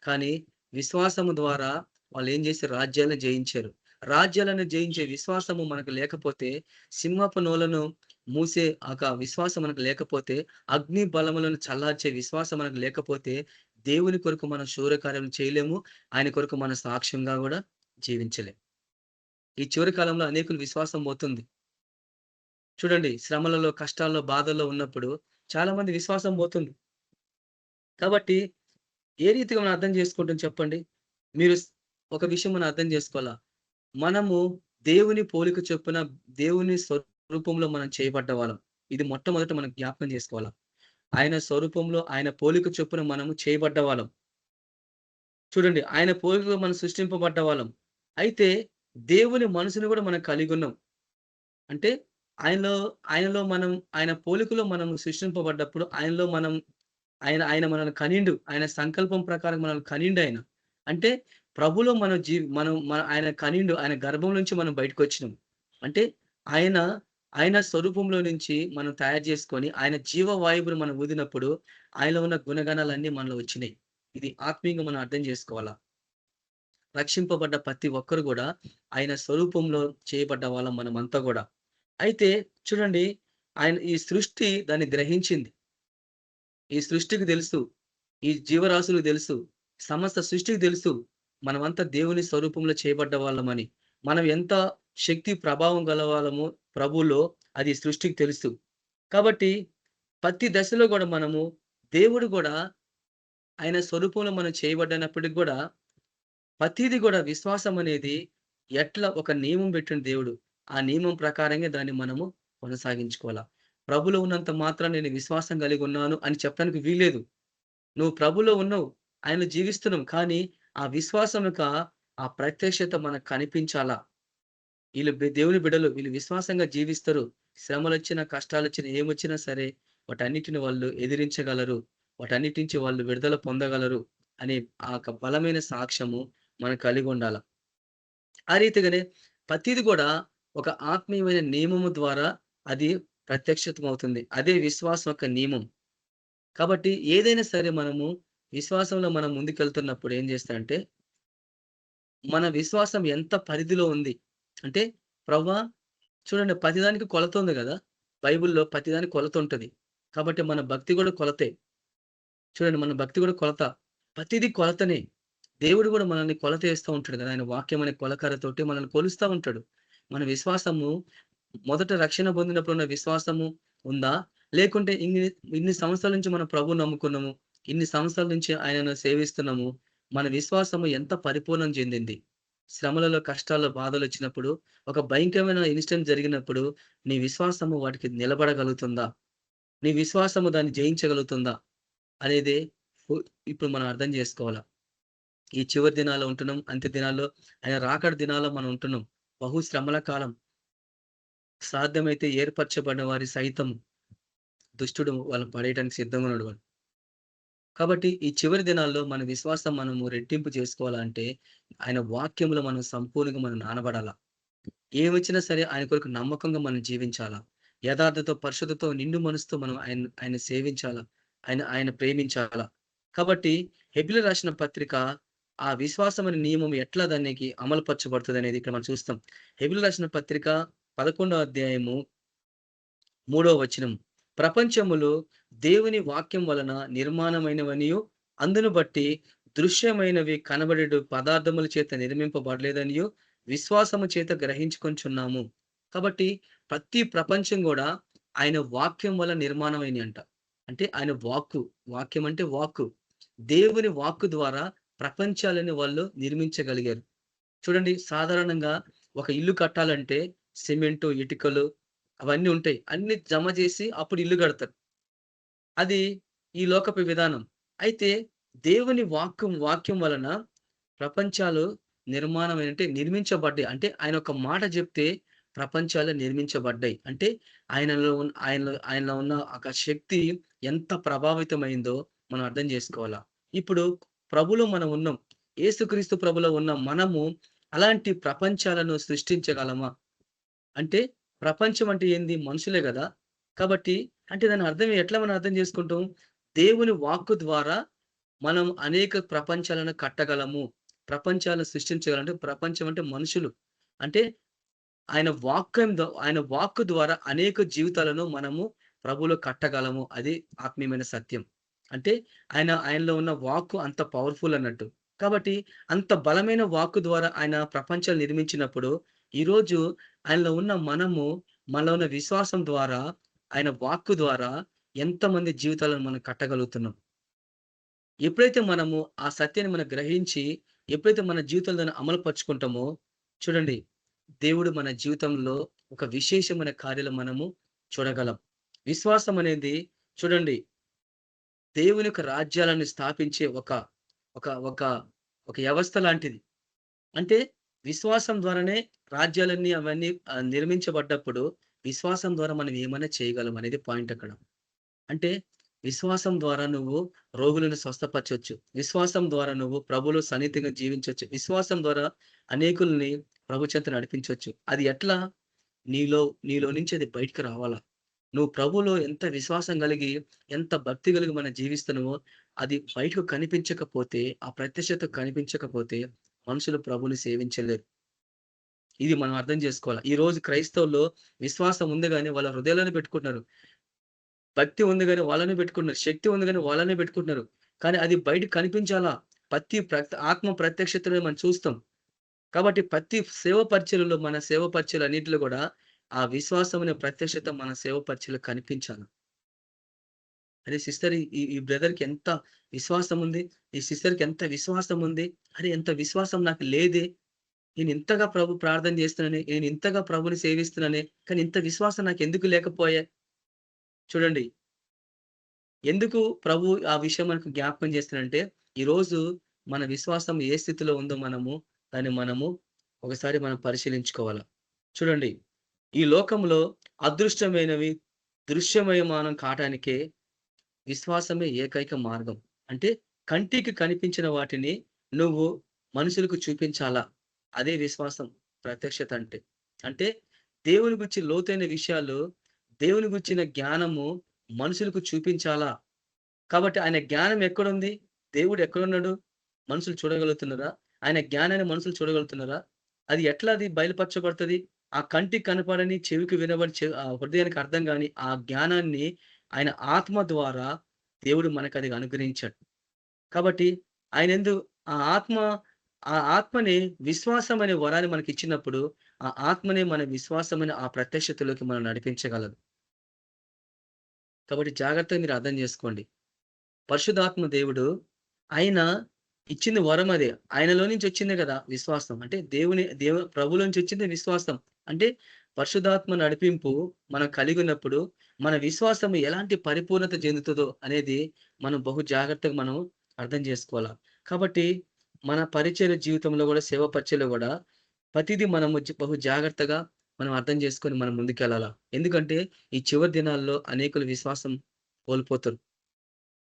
కానీ విశ్వాసము ద్వారా వాళ్ళేం చేశారు? రాజ్యాలను జయించారు. రాజ్యాలను జయించే విశ్వాసము మనకు లేకపోతే, సింహపు నోలను మూసే విశ్వాసం మనకు లేకపోతే, అగ్ని బలములను చల్లార్చే విశ్వాసం మనకు లేకపోతే, దేవుని కొరకు మనం శూరకార్యం చేయలేము. ఆయన కొరకు మనం సాక్ష్యంగా గూడా జీవించలేం. ఈ చివరి కాలంలో అనేకుల విశ్వాసం పోతుంది. చూడండి, శ్రమలలో, కష్టాల్లో, బాధల్లో ఉన్నప్పుడు చాలా మంది విశ్వాసం పోతుంది. కాబట్టి ఏ రీతిగా మనం అర్థం చేసుకుంటాం చెప్పండి? మీరు ఒక విషయం మనం అర్థం చేసుకోవాలా. మనము దేవుని పోలిక చొప్పున, దేవుని స్వరూపంలో మనం చేయబడ్డ వాళ్ళం. ఇది మొట్టమొదట మనం జ్ఞాపకం చేసుకోవాలా. ఆయన స్వరూపంలో, ఆయన పోలిక చొప్పున మనము చేయబడ్డ వాళ్ళం. చూడండి, ఆయన పోలికలో మనం సృష్టింపబడ్డ వాళ్ళం. అయితే దేవుని మనసుని కూడా మనం కలిగున్నాం. అంటే ఆయనలో మనం, ఆయన పోలికలో మనం సృష్టింపబడ్డప్పుడు ఆయనలో మనం, ఆయన మనల్ని కనిండు. ఆయన సంకల్పం ప్రకారం మనల్ని కనిండు ఆయన. అంటే ప్రభులో మనం ఆయన కనిండు. ఆయన గర్భం నుంచి మనం బయటకొచ్చినాం. అంటే ఆయన స్వరూపంలో నుంచి మనం తయారు చేసుకొని ఆయన జీవవాయువును మనం ఊదినప్పుడు ఆయనలో ఉన్న గుణగణాలన్నీ మనలో వచ్చినాయి. ఇది ఆత్మీయంగా మనం అర్థం చేసుకోవాలా. రక్షింపబడ్డ ప్రతి ఒక్కరు గూడా ఆయన స్వరూపంలో చేయబడ్డ వాళ్ళం మనమంతా గూడా. అయితే చూడండి, ఈ సృష్టి దాన్ని గ్రహించింది. ఈ సృష్టికి తెలుసు. ఈ జీవరాశులకు తెలుసు. సమస్త సృష్టికి తెలుసు. మనమంతా దేవుని స్వరూపంలో చేయబడ్డ వాళ్ళమని. మనం ఎంత శక్తి ప్రభావం గలవాళ్ళమో ప్రభువులో అది సృష్టికి తెలుసు. కాబట్టి ప్రతి దశలో గూడా మనము, దేవుడు గూడా ఆయన స్వరూపంలో మనం చేయబడ్డనప్పటికి గూడా ప్రతీది గూడా విశ్వాసం అనేది ఎట్లా ఒక నియమం పెట్టిండు దేవుడు. ఆ నియమం ప్రకారంగా దాన్ని మనము కొనసాగించుకోవాలా. ప్రభులో ఉన్నంత మాత్రాన నేను విశ్వాసం కలిగి ఉన్నాను అని చెప్పడానికి వీల్లేదు. నువ్వు ప్రభులో ఉన్నావు. ఆయనలో జీవిస్తున్నావు. కానీ ఆ విశ్వాసం యొక్క ఆ ప్రత్యక్షత మనకు కనిపించాలా. వీళ్ళు దేవుని బిడ్డలు, వీళ్ళు విశ్వాసంగా జీవిస్తారు. శ్రమలొచ్చినా, కష్టాలొచ్చినా, ఏమొచ్చినా సరే వాటన్నిటిని వాళ్ళు ఎదిరించగలరు. వాటన్నిటి నుంచి వాళ్ళు విడుదల పొందగలరు అనే ఆ యొక్క బలమైన సాక్ష్యము మనం కలిగి ఉండాల. ఆ రీతిగానే ప్రతీది కూడా ఒక ఆత్మీయమైన నియమము ద్వారా అది ప్రత్యక్షితమవుతుంది. అదే విశ్వాసం యొక్క నియమం. కాబట్టి ఏదైనా సరే మనము విశ్వాసంలో మనం ముందుకెళ్తున్నప్పుడు ఏం చేస్తారంటే, మన విశ్వాసం ఎంత పరిధిలో ఉంది అంటే, ప్రభువా చూడండి, ప్రతిదానికి కొలత ఉంది గదా! బైబిల్‌లో ప్రతిదానికి కొలత ఉంటది. కాబట్టి మన భక్తి గూడా కొలతే. చూడండి, మన భక్తి గూడా కొలత. ప్రతిది కొలతనే. దేవుడు కూడా మనల్ని కొలత వేస్తూ ఉంటాడు కదా. ఆయన వాక్యం అనే కొలకరతోటి మనల్ని కొలుస్తా ఉంటాడు. మన విశ్వాసము మొదట రక్షణ పొందినప్పుడు ఉన్న విశ్వాసము ఉందా? లేకుంటే ఇన్ని సంవత్సరాల నుంచి మనం ప్రభువుని నమ్ముకున్నాము. ఇన్ని సంవత్సరాల నుంచి ఆయనను సేవిస్తున్నాము. మన విశ్వాసము ఎంత పరిపూర్ణం చెందింది? శ్రమలలో, కష్టాల్లో, బాధలొచ్చినప్పుడు, ఒక భయంకరమైన ఇన్సిడెంట్ జరిగినప్పుడు నీ విశ్వాసము వాటికి నిలబడగలుగుతుందా? నీ విశ్వాసము దాన్ని జయించగలుగుతుందా? అనేదే ఫు ఇప్పుడు మనం అర్థం చేసుకోవాలా. ఈ చివరి దినాల్లో ఉంటున్నాం. అంత్య దినాల్లో, ఆయన రాకడ దినాల్లో మనం ఉంటున్నాం. బహు శ్రమల కాలం. సాధ్యమైతే ఏర్పరచబడిన వారి సైతం దుష్టుడు వాళ్ళని పడేయడానికి సిద్ధంగా ఉన్నాడు వాడు. కాబట్టి ఈ చివరి దినాల్లో మన విశ్వాసం మనము రెట్టింపు చేసుకోవాలంటే ఆయన వాక్యంలో మనం సంపూర్ణంగా మనం నానబడాలా. ఏమొచ్చినా సరే ఆయన కొరకు నమ్మకంగా మనం జీవించాలా. యథార్థతో, పరిశుద్ధతో, నిండు మనసుతో మనం ఆయన సేవించాలా. ఆయన ప్రేమించాలా. కాబట్టి హెబ్రీయులకు రాసిన పత్రిక ఆ విశ్వాసం అనే నియమం ఎట్లా దానికి అమలుపరచబడుతుంది అనేది ఇక్కడ మనం చూస్తాం. హెబ్రీయులకు రాసిన పత్రిక 11వ అధ్యాయము 3వ వచనం. ప్రపంచములో దేవుని వాక్యం వలన నిర్మాణమైనవనియు, అందును బట్టి దృశ్యమైనవి కనబడేడు పదార్థముల చేత నిర్మింపబడలేదనియు విశ్వాసము చేత గ్రహించుకొంచున్నాము. కాబట్టి ప్రతి ప్రపంచం కూడా ఆయన వాక్యం వల్ల నిర్మాణమైనవి అంట. అంటే ఆయన వాక్యం అంటే వాక్కు. దేవుని వాక్కు ద్వారా ప్రపంచాలని వాళ్ళు నిర్మించగలిగారు. చూడండి, సాధారణంగా ఒక ఇల్లు కట్టాలంటే సిమెంటు, ఇటుకలు అవన్నీ ఉంటాయి. అన్ని జమ చేసి అప్పుడు ఇల్లు కడతారు. అది ఈ లోకపు విధానం. అయితే దేవుని వాక్యం వలన ప్రపంచాలు అంటే నిర్మించబడ్డాయి. అంటే ఆయన ఒక మాట చెప్తే ప్రపంచాలు నిర్మించబడ్డాయి. అంటే ఆయనలో ఉన్న ఒక శక్తి ఎంత ప్రభావితమైందో మనం అర్థం చేసుకోవాలా. ఇప్పుడు ప్రభులో మనం ఉన్నాం. యేసుక్రీస్తు ప్రభులో ఉన్న మనము అలాంటి ప్రపంచాలను సృష్టించగలమా? అంటే ప్రపంచం అంటే ఏంది? మనుషులే గదా! కాబట్టి అంటే దాని అర్థం ఎట్లా మనం అర్థం చేసుకుంటాం? దేవుని వాక్కు ద్వారా మనం అనేక ప్రపంచాలను కట్టగలము. ప్రపంచాలను సృష్టించగలం. అంటే ప్రపంచం అంటే మనుషులు. అంటే ఆయన వాక్కు ద్వారా అనేక జీవితాలను మనము ప్రభువులో కట్టగలము. అది ఆత్మీయమైన సత్యం. అంటే ఆయనలో ఉన్న వాక్కు అంత పవర్‌ఫుల్ అన్నట్టు. కాబట్టి అంత బలమైన వాక్కు ద్వారా ఆయన ప్రపంచాలు నిర్మించినప్పుడు, ఈరోజు ఆయనలో ఉన్న మనలో ఉన్న విశ్వాసం ద్వారా, ఆయన వాక్కు ద్వారా ఎంతమంది జీవితాలను మనం కట్టగలుగుతున్నాం. ఎప్పుడైతే మనము ఆ సత్యాన్ని మనం గ్రహించి, ఎప్పుడైతే మన జీవితంలో దాన్ని అమలు పరుచుకుంటామో, చూడండి, దేవుడు మన జీవితంలో ఒక విశేషమైన కార్యాలు మనము చూడగలం. విశ్వాసం అనేది చూడండి, దేవుని యొక్క రాజ్యాలను స్థాపించే ఒక ఒక ఒక ఒక వ్యవస్థ లాంటిది. అంటే విశ్వాసం ద్వారానే రాజ్యాలన్నీ అవన్నీ నిర్మించబడ్డప్పుడు, విశ్వాసం ద్వారా మనం ఏమైనా చేయగలం అనేది పాయింట్ అక్కడ. అంటే విశ్వాసం ద్వారా నువ్వు రోగులను స్వస్థపరచొచ్చు. విశ్వాసం ద్వారా నువ్వు ప్రభువులో సన్నిహితంగా జీవించొచ్చు. విశ్వాసం ద్వారా అనేకుల్ని ప్రభు చెంత నడిపించొచ్చు. అది ఎట్లా? నీలో నుంచి అది బయటికి రావాలా. నువ్వు ప్రభువులో ఎంత విశ్వాసం కలిగి, ఎంత భక్తి కలిగి మనం జీవిస్తున్నావో, అది బయటకు కనిపించకపోతే, ఆ ప్రత్యక్షత కనిపించకపోతే మనుషులు ప్రభువుని సేవించలేరు. ఇది మనం అర్థం చేసుకోవాలి. ఈ రోజు క్రైస్తవుల్లో విశ్వాసం ఉంది గాని వాళ్ళ హృదయాలను పెట్టుకుంటున్నారు. భక్తి ఉంది గాని వాళ్ళనే పెట్టుకుంటున్నారు. శక్తి ఉంది గాని వాళ్ళనే పెట్టుకుంటున్నారు. కానీ అది బయటకు కనిపించాలా. ఆత్మ ప్రత్యక్షతను మనం చూస్తాం. కాబట్టి ప్రతి సేవ పరిచర్యలో, మన సేవ పరిచర్యలు అన్నిటిలో కూడా ఆ విశ్వాసం అనే ప్రత్యక్షత మన సేవ పరిచర్యలో కనిపించాలి. అరే సిస్టర్, ఈ బ్రదర్‌కి ఎంత విశ్వాసం ఉంది. ఈ సిస్టర్‌కి ఎంత విశ్వాసం ఉంది. అరే ఎంత విశ్వాసం నాకు లేదే. నేను ఇంతగా ప్రభు ప్రార్థన చేస్తున్నానే. నేను ఇంతగా ప్రభుని సేవిస్తున్నానే. కానీ ఇంత విశ్వాసం నాకెందుకు లేకపోయే. చూడండి, ఎందుకు ప్రభు ఆ విషయం మనకు జ్ఞాపకం చేస్తున్నాడంటే, ఈరోజు మన విశ్వాసం ఏ స్థితిలో ఉందో దాన్ని ఒకసారి మనం పరిశీలించుకోవాలా. చూడండి, ఈ లోకంలో అదృష్టమైనవి దృశ్యమయమానం కావటానికే విశ్వాసమే ఏకైక మార్గం. అంటే కంటికి కనిపించిన వాటిని నువ్వు మనుషులకు చూపించాలా. అదే విశ్వాసం ప్రత్యక్షత అంటే. అంటే దేవుని గురించి లోతైన విషయాలు, దేవుని గురించిన జ్ఞానము మనుషులకు చూపించాలా. కాబట్టి ఆయన జ్ఞానం ఎక్కడుంది? దేవుడు ఎక్కడున్నాడు? మనుషులు చూడగలుగుతున్నారా? ఆయన జ్ఞానాన్ని మనుషులు చూడగలుగుతున్నారా? అది ఎట్లా బయలుపరచబడుతది? ఆ కంటికి కనపడని, చెవికి వినబడి, హృదయానికి అర్థం కాని ఆ జ్ఞానాన్ని ఆయన ఆత్మ ద్వారా దేవుడు మనకు అది అనుగ్రహించాడు. కాబట్టి ఆ ఆత్మ ఆ ఆత్మని విశ్వాసం అనే వరాన్ని మనకి ఇచ్చినప్పుడు, ఆ ఆత్మనే మన విశ్వాసమైన ఆ ప్రత్యక్షతలోకి మనం నడిపించగలదు. కాబట్టి జాగ్రత్తగా మీరు అర్థం చేసుకోండి. పరిశుద్ధాత్మ దేవుడు ఆయన ఇచ్చింది వరం అదే. ఆయనలో నుంచి వచ్చిందే కదా విశ్వాసం. అంటే ప్రభులో నుంచి వచ్చిందే విశ్వాసం. అంటే పరిశుద్ధాత్మ నడిపింపు మనం కలిగినప్పుడు మన విశ్వాసం ఎలాంటి పరిపూర్ణత చెందుతదో అనేది మనం బహు జాగ్రత్తగా మనం అర్థం చేసుకోవాల. కాబట్టి మన పరిచర్య జీవితంలో గూడా, సేవ పరిచర్యలో గూడా ప్రతిదీ మనము బహు జాగ్రత్తగా మనం అర్థం చేసుకొని మనం ముందుకెళ్ళాల. ఎందుకంటే ఈ చివరి దినాల్లో అనేకులు విశ్వాసం కోల్పోతారు.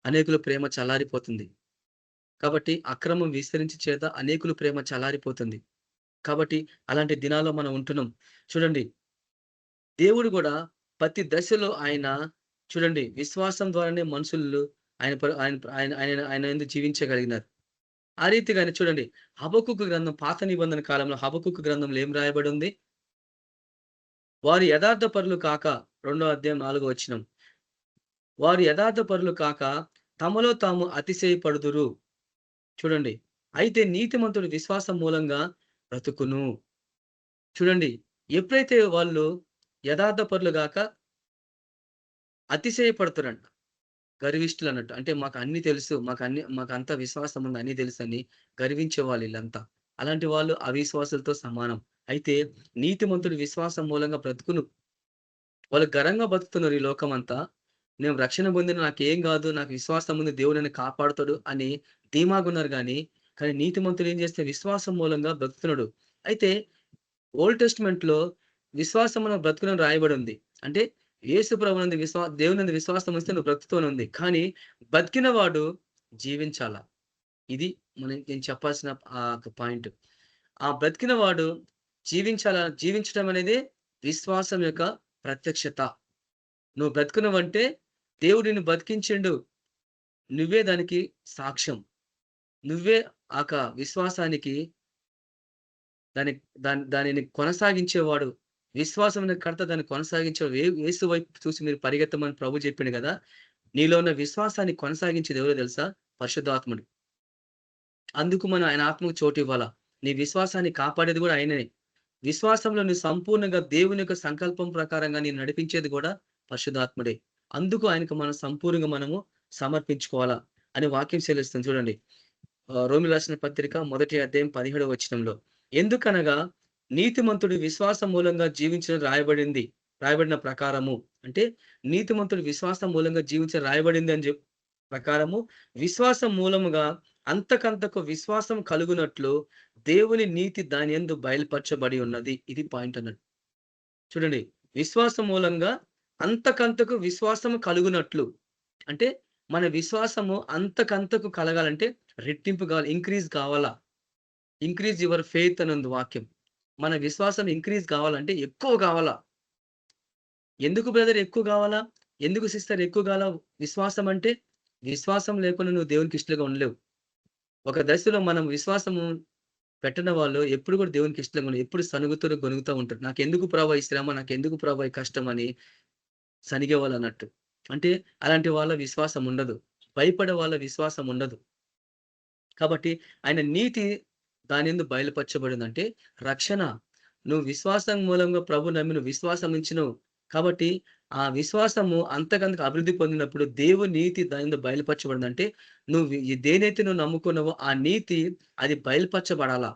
అనేకుల ప్రేమ చల్లారిపోతుంది. కాబట్టి అక్రమం విస్తరించి చేత అనేకుల ప్రేమ చల్లారిపోతుంది. కాబట్టి అలాంటి దినాల్లో మనం ఉంటున్నాం. చూడండి, దేవుడు గూడా ప్రతి దశలో ఆయన చూడండి విశ్వాసం ద్వారానే మనుషులు ఆయన ప ఆయన ఆయన ఆయన ఆయన యందు జీవించగలిగినారు. ఆ రీతిగానే చూడండి, హబక్కూకు గ్రంథం పాత నిబంధన కాలంలో హబక్కూకు గ్రంథంలో ఏం రాయబడి ఉంది? వారు యథార్థపరులు కాక, 2వ అధ్యాయం 4వ వచనం. వారు యథార్థపరులు కాక తమలో తాము అతిశయపడుదురు. చూడండి. అయితే నీతిమంతుడు విశ్వాసం మూలంగా బ్రతుకును. చూడండి. ఎప్పుడైతే వాళ్ళు యథార్థపరులు గాక అతిశయపడుతురంట. గర్విష్ఠులన్నట్టు. అంటే మాకు అన్నీ తెలుసు. మాకంతా విశ్వాసం ఉంది. అన్నీ తెలుసని గర్వించేవాళ్ళు ఈళ్ళంతా. అలాంటి వాళ్ళు అవిశ్వాసులతో సమానం. అయితే నీతిమంతుడు విశ్వాసం మూలంగా బ్రతుకును. వాళ్ళు ఘనంగా బతుకుతున్నారు ఈ లోకమంతా. నేను రక్షణ పొందిన నాకేం గాదు. నాకు విశ్వాసం ఉంది. దేవుడు నన్ను కాపాడుతాడు అని ధీమాగున్నారు గానీ, కానీ నీతిమంతుడు ఏం చేస్తే విశ్వాసం మూలంగా బ్రతుకుతున్నాడు. అయితే ఓల్డ్ టెస్ట్‌మెంట్‌లో విశ్వాసమున బ్రతుకునని రాయబడి ఉంది. అంటే యేసు ప్రభునందు దేవునందు విశ్వాసం ఉంచితే నువ్వు బ్రతుకుతావనుంది. కానీ బతికిన వాడు జీవించాల. ఇది నేను చెప్పాల్సిన ఒక పాయింట్. ఆ బ్రతికిన వాడు జీవించడం అనేది విశ్వాసం యొక్క ప్రత్యక్షత. నువ్వు బ్రతికున్నవంటే దేవుడు నిన్ను బతికించిండు. నువ్వే దానికి సాక్ష్యం. నువ్వే విశ్వాసానికి దాని దానిని కొనసాగించేవాడు. విశ్వాసం అనే కర్త దాన్ని కొనసాగించేవాడు. యేసు వైపు చూసి మీరు పరిగెత్తమని ప్రభు చెప్పిండు గదా! నీలో ఉన్న విశ్వాసాన్ని కొనసాగించేది ఎవరో తెలుసా? పరిశుద్ధాత్ముడు. అందుకు మనం ఆయన ఆత్మకు చోటివ్వాల. నీ విశ్వాసాన్ని కాపాడేది గూడా ఆయననే. విశ్వాసంలో నువ్వు సంపూర్ణంగా దేవుని యొక్క సంకల్పం ప్రకారంగా నిన్ను నడిపించేది గూడా పరిశుద్ధాత్ముడే. అందుకు ఆయనకు మనం సంపూర్ణంగా మనము సమర్పించుకోవాలా అని వాక్యం సెలవిస్తుంది చూడండి. రోమిలు రాసిన పత్రిక 1వ అధ్యాయం 17వ వచనంలో. ఎందుకనగా నీతిమంతుడు విశ్వాసం మూలంగా జీవించడం రాయబడిన ప్రకారము. అంటే నీతిమంతుడు విశ్వాసం మూలంగా జీవించడం రాయబడింది అని ప్రకారము విశ్వాసం మూలముగా అంతకంతకు విశ్వాసం కలుగునట్లు దేవుని నీతి దాని యందు బయలుపరచబడి ఉన్నది. ఇది పాయింట్ అన్నట్టు. చూడండి, విశ్వాసం మూలంగా అంతకంతకు విశ్వాసము కలుగునట్లు. అంటే మన విశ్వాసము అంతకంతకు కలగాలంటే రెట్టింపు కావాలి. ఇంక్రీజ్ కావాలా. ఇంక్రీజ్ యువర్ ఫెయిత్ అని ఉంది వాక్యం. మన విశ్వాసం ఇంక్రీజ్ కావాలంటే ఎక్కువ కావాలా. ఎందుకు బ్రదర్ ఎక్కువ కావాలా? ఎందుకు సిస్టర్ ఎక్కువ కావాలా విశ్వాసం అంటే? విశ్వాసం లేకుండా నువ్వు దేవునికి ఇష్టలుగా ఉండలేవు. ఒక దశలో మనం విశ్వాసము పెట్టని వాళ్ళు ఎప్పుడు కూడా దేవునికి ఇష్టంగా ఉండరు. ఎప్పుడు సనుగుతూ, గొనుగుతా ఉంటారు. నాకెందుకు ప్రభా ఈ శ్రమ? నాకెందుకు ప్రభా ఈ కష్టం అని సనిగేవాళ్ళు అన్నట్టు. అంటే అలాంటి వాళ్ళ విశ్వాసం ఉండదు. భయపడే వాళ్ళ విశ్వాసం ఉండదు. కాబట్టి ఆయన నీతి దానియందు బయలుపరచబడిందంటే రక్షణ. నువ్వు విశ్వాసం మూలంగా ప్రభు నమ్మి నువ్వు విశ్వాసం ఉంచినవు. కాబట్టి ఆ విశ్వాసము అంతకంతకు అభివృద్ధి పొందినప్పుడు దేవుని నీతి దానియందు బయలుపరచబడిందంటే దేనైతే నువ్వు నమ్ముకున్నావో ఆ నీతి అది బయలుపరచబడాలా.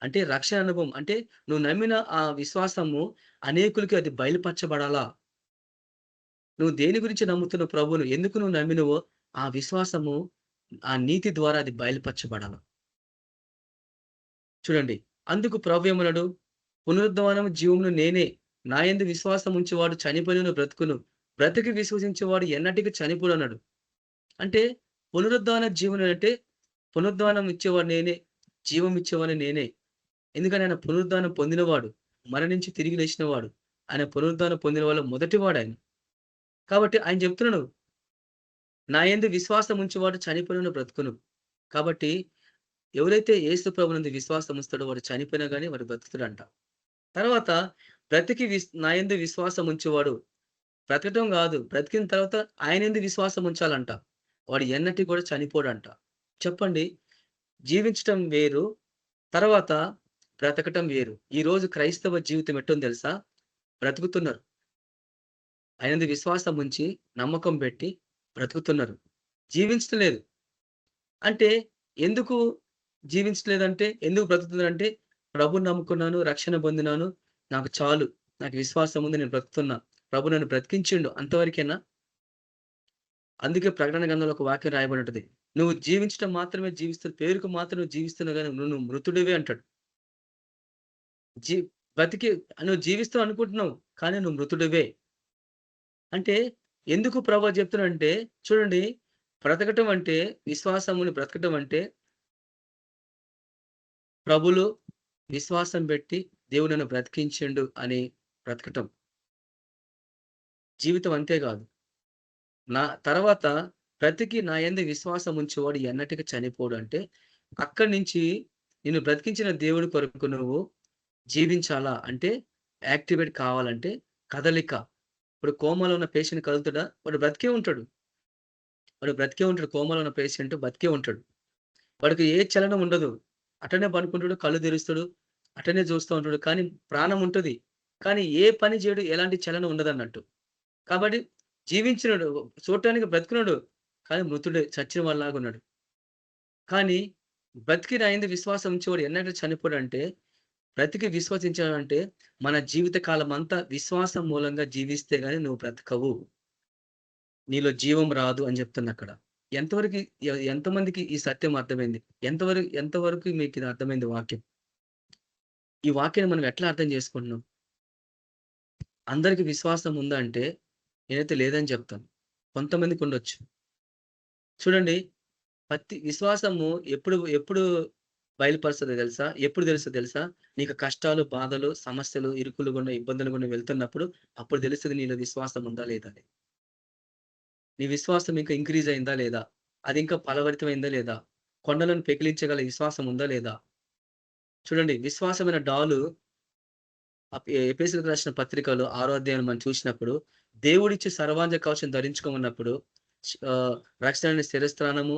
అంటే రక్షణ అనుభవం అంటే నువ్వు నమ్మిన ఆ విశ్వాసము అనేకులకి అది బయలుపరచబడాలా. నువ్వు దేని గురించి నమ్ముతున్నావు ప్రభువును? ఎందుకు నువ్వు నమ్మినవో ఆ విశ్వాసము ఆ నీతి ద్వారా అది బయలుపరచబడాల. చూడండి, అందుకు ప్రభు ఏమన్నాడు? పునరుద్ధరణము జీవమును నేనే. నా యందు విశ్వాసం ఉంచేవాడు చనిపోయిన బ్రతుకును. బ్రతికి విశ్వసించేవాడు ఎన్నటికి చనిపోడు అన్నాడు. అంటే పునరుద్ధరణ జీవనం అంటే పునరుద్ధరణం ఇచ్చేవాడు నేనే. జీవం ఇచ్చేవాడు నేనే. ఎందుకని ఆయన పునరుద్ధరణ పొందినవాడు. మరణించి తిరిగి లేచినవాడు. ఆయన పునరుద్ధరణ పొందిన వాళ్ళ మొదటివాడు ఆయన. కాబట్టి ఆయన చెప్తున్నాడు, నా యందు విశ్వాసం ఉంచేవాడు చనిపోయిన బ్రతుకును. కాబట్టి ఎవరైతే యేసు ప్రభునందు విశ్వాసం ఉంచుతాడో వాడు చనిపోయినా గానీ వాడు బ్రతుకుతాడంట. తర్వాత నా యందు విశ్వాసం ఉంచేవాడు బ్రతకటం కాదు, బ్రతికిన తర్వాత ఆయన యందు విశ్వాసం ఉంచాలంట. వాడు ఎన్నటికి కూడా చనిపోడంట. చెప్పండి, జీవించటం వేరు, తర్వాత బ్రతకటం వేరు. ఈ రోజు క్రైస్తవ జీవితం ఎట్టుందో తెలుసా? బ్రతుకుతున్నారు. ఆయనందు విశ్వాసం ఉంచి, నమ్మకం పెట్టి బ్రతుకుతున్నారు. జీవించటం లేదు. అంటే ఎందుకు జీవించలేదంటే, ఎందుకు బ్రతుకుతున్నారంటే, ప్రభువుని నమ్ముకున్నాను, రక్షణ పొందినాను, నాకు చాలు. నాకు విశ్వాసం ఉంది, నేను బ్రతుకుతున్నా. ప్రభు నన్ను బ్రతికించిండు అంతవరకేనా? అందుకే ప్రకటన గ్రంథంలో ఒక వాక్యం రాయబడి ఉంటది. నువ్వు జీవించటం మాత్రమే పేరుకు మాత్రమే నువ్వు గాని నువ్వు మృతుడివే అంటాడు. జీ బ్రతికి నువ్వు జీవిస్తావు అనుకుంటున్నావు, కానీ నువ్వు మృతుడివే. అంటే ఎందుకు ప్రభువు చెప్తున్నాడంటే, చూడండి, బ్రతకటం అంటే, విశ్వాసముని బ్రతకటం అంటే, ప్రభులో విశ్వాసం పెట్టి దేవుడు నన్ను బ్రతికించిండు అని బ్రతకటం. జీవితం అంతే కాదు. నా తర్వాత బ్రతికి నా యందు విశ్వాసం ఉంచేవాడు ఎన్నటికి చనిపోడు అంటే, అక్కడి నుంచి నిన్ను బ్రతికించిన దేవుడి కొరకు నువ్వు జీవించాలా అంటే, యాక్టివేట్ కావాలంటే కదలిక. ఇప్పుడు కోమాలో ఉన్న పేషెంట్ కదులుతాడా? వాడు బ్రతికే ఉంటాడు. కోమాలో ఉన్న పేషెంట్ బతికే ఉంటాడు. వాడికి ఏ చలనం ఉండదు. అటనే పడుకుంటాడు, కళ్ళు తెరుస్తాడు, అటనే చూస్తూ ఉంటాడు. కానీ ప్రాణం ఉంటది. కానీ ఏ పని చేయడు, ఎలాంటి చలనం ఉండదన్నట్టు. కాబట్టి జీవించినోడు, చూడటానికి బ్రతికినోడు, కానీ మృతుడే, చచ్చిన వాళ్ళలాగా ఉన్నాడు. కానీ బ్రతికి నా యందు విశ్వాసం ఉంచేవాడు ఎన్నడూ చనిపోడంటే, బ్రతికి విశ్వసించాలంటే మన జీవిత కాలం అంతా విశ్వాసం మూలంగా జీవిస్తే గాని నువ్వు బ్రతకవు. నీలో జీవం రాదు అని చెప్తుందక్కడ. ఎంతవరకు ఎంతమందికి ఈ సత్యం అర్థమైంది? ఎంతవరకు మీకు ఇది అర్థమైంది వాక్యం? ఈ వాక్యాన్ని మనం ఎట్లా అర్థం చేసుకుంటున్నాం? అందరికి విశ్వాసం ఉందా అంటే, నేనైతే లేదని చెప్తాను. కొంతమందికి ఉండొచ్చు. చూడండి, విశ్వాసము ఎప్పుడు బయలుపరుస్తదో తెలుసా? ఎప్పుడు తెలుస్తదో తెలుసా? నీకు కష్టాలు, బాధలు, సమస్యలు, ఇరుకులు గుండా, ఇబ్బందులు గుండా వెళ్తున్నప్పుడు అప్పుడు తెలుస్తది నీలో విశ్వాసం ఉందా లేదా అని. నీ విశ్వాసం ఇంకా ఇంక్రీజ్ అయిందా లేదా? అది ఇంకా ఫలభరితమైందా లేదా? కొండలను పెకిలించగల విశ్వాసం ఉందా లేదా? చూడండి, విశ్వాసమైన డాలు ఎఫెసీయులకు రాసిన పత్రికలో 6వ అధ్యాయం మనం చూసినప్పుడు, దేవుడిచ్చే సర్వాంగ కవచం ధరించుకోమన్నప్పుడు రక్షణ అనే శిరస్త్రాణము,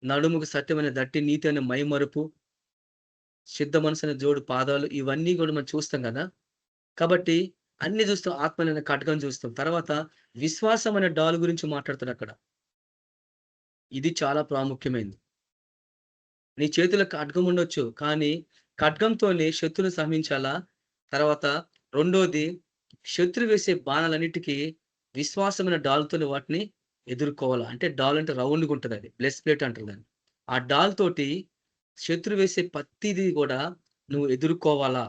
నడుముకు సత్యమైన దట్టి, నీతి అనే మైమరుపు, సిద్ధ మనసు అనే జోడు పాదాలు, ఇవన్నీ కూడా మనం చూస్తాం కదా. కాబట్టి అన్ని చూస్తాం. ఆత్మలైన ఖడ్గం చూస్తాం. తర్వాత విశ్వాసం అనే డాల్ గురించి మాట్లాడుతాడు అక్కడ. ఇది చాలా ప్రాముఖ్యమైనది. నీ చేతిలో ఖడ్గం ఉండొచ్చు, కానీ ఖడ్గంతోనే శత్రువుని సహించాలా. తర్వాత రెండోది, శత్రు వేసే బాణాలన్నిటికీ విశ్వాసమైన డాల్‌తోని వాటిని ఎదుర్కోవాలా. అంటే డాల్ అంటే రౌండ్‌గా ఉంటది అది. బ్లెస్ ప్లేట్ అంటారు దాన్ని. ఆ డాల్ తోటి శత్రు వేసే ప్రతిది కూడా నువ్వు ఎదుర్కోవాలా.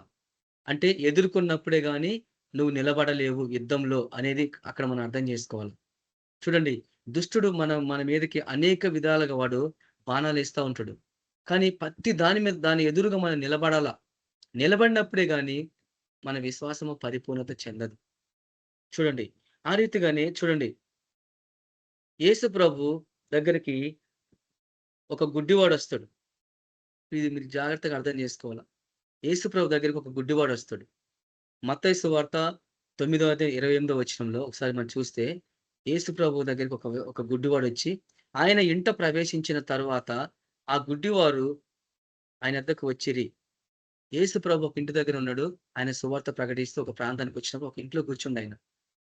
అంటే ఎదుర్కొన్నప్పుడే గాని నువ్వు నిలబడలేవు యుద్ధంలో అనేది అక్కడ మనం అర్థం చేసుకోవాలి. చూడండి, దుష్టుడు మన మీదకి అనేక విధాలుగా వాడు బాణాలేస్తా ఉంటాడు. కానీ ప్రతి దాని ఎదురుగా మనం నిలబడాలా. నిలబడినప్పుడే గాని మన విశ్వాసము పరిపూర్ణత చెందదు. చూడండి, ఆ రీతిగానే చూడండి, యేసు ప్రభు దగ్గరికి ఒక గుడ్డివాడొస్తాడు. ఇది మీరు జాగ్రత్తగా అర్థం చేసుకోవాలా. యేసు ప్రభు దగ్గరికి ఒక గుడ్డివాడొస్తాడు. మత్తయి సువార్త 9వ అధ్యాయం 28వ వచనంలో ఒకసారి మనం చూస్తే, యేసు ప్రభు దగ్గరికి ఒక గుడ్డివాడొచ్చి, ఆయన ఇంట ప్రవేశించిన తరువాత ఆ గుడ్డివారు ఆయన వద్దకు వచ్చిరి. యేసు ప్రభు ఒక ఇంటి దగ్గర ఉన్నాడు. ఆయన సువార్త ప్రకటిస్తూ ఒక ప్రాంతానికి వచ్చినప్పుడు ఒక ఇంట్లో కూర్చుండాయన.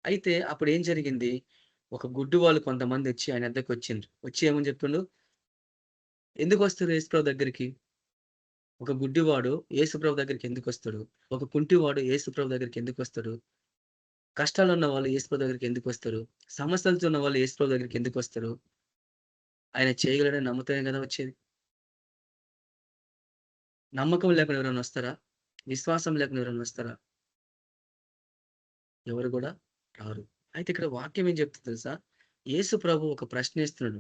అయితే అప్పుడు ఏం జరిగింది? ఒక గుడ్డివాళ్ళు కొంతమంది వచ్చి ఆయన వద్దకు వచ్చిండ్రు. వచ్చి ఏమని చెప్తుండు? ఎందుకు వస్తారు యేసుప్రభు దగ్గరికి? ఒక గుడ్డివాడు యేసుప్రభు దగ్గరికి ఎందుకొస్తాడు? ఒక కుంటివాడు యేసుప్రభు దగ్గరికి ఎందుకొస్తాడు? కష్టాలున్న వాళ్ళు యేసుప్రభు దగ్గరికి ఎందుకొస్తారు? సమస్యలతో ఉన్న వాళ్ళు యేసుప్రభు దగ్గరికి ఎందుకొస్తారు? ఆయన చేయగలడని నమ్ముతేనే కదా వచ్చేది. నమ్మకం లేకుండా ఎవరైనా వస్తారా? విశ్వాసం లేకుండా ఎవరైనా వస్తారా? ఎవరు కూడా రారు. అయితే ఇక్కడ వాక్యం ఏం చెప్తుంది తెలుసా? యేసు ప్రభు ఒక ప్రశ్న ఇస్తున్నాడు.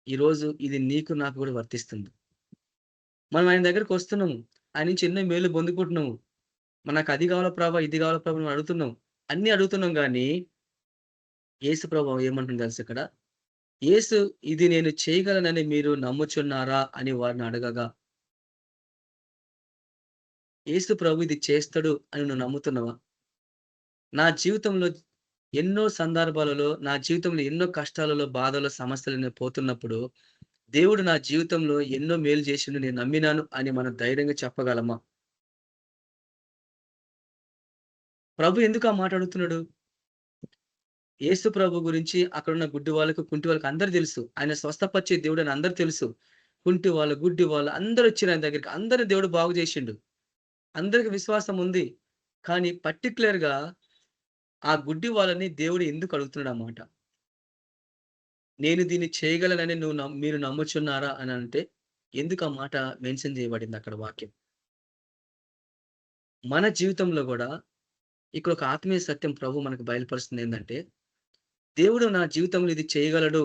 ఈరోజు ఇది నీకు నాకు కూడా వర్తిస్తుంది. మనం ఆయన దగ్గరికి వస్తున్నాము. ఆయన నుంచి ఎన్నో మేలు పొందుకుంటున్నాము. మనకు అది కావాలా ప్రభా, ఇది కావాలా ప్రభా మనం అడుగుతున్నాం. అన్నీ అడుగుతున్నాం గానీ, యేసు ప్రభు ఏమంటుంది తెలుసా ఇక్కడ? యేసు ఇది నేను చేయగలనని మీరు నమ్ముచున్నారా అని వారిని అడగగా, యేసు ప్రభు ఇది చేస్తాడు అని నువ్వు నమ్ముతున్నావా? నా జీవితంలో ఎన్నో సందర్భాలలో, నా జీవితంలో ఎన్నో కష్టాలలో, బాధలో, సమస్యలు నేను పోతున్నప్పుడు, దేవుడు నా జీవితంలో ఎన్నో మేలు చేసిండు, నేను నమ్మినాను అని మనం ధైర్యంగా చెప్పగలమా? ప్రభు ఎందుకు ఆ మాట అడుగుతున్నాడు? యేసు ప్రభు గురించి అక్కడున్న గుడ్డి వాళ్ళకు, కుంటి వాళ్ళకి అందరూ తెలుసు. ఆయన స్వస్థపరిచే దేవుడని అందరూ తెలుసు. కుంటి వాళ్ళు, గుడ్డి వాళ్ళు అందరూ వచ్చిర్రు ఆయన దగ్గరికి. అందరిని దేవుడు బాగు చేసిండు. అందరికి విశ్వాసం ఉంది. కానీ పర్టిక్యులర్‌గా ఆ గుడ్డి వాళ్ళని దేవుడు ఎందుకు అడుగుతున్నాడు ఆ మాట? నేను దీన్ని చేయగలనని మీరు నమ్ముచున్నారా అనంటే, ఎందుకు ఆ మాట మెన్షన్ చేయబడింది అక్కడ వాక్యం? మన జీవితంలో గూడా ఇక్కడ ఒక ఆత్మీయ సత్యం ప్రభు మనకు బయలుపరుస్తుంది ఏందంటే, దేవుడు నా జీవితంలో ఇది చేయగలడు.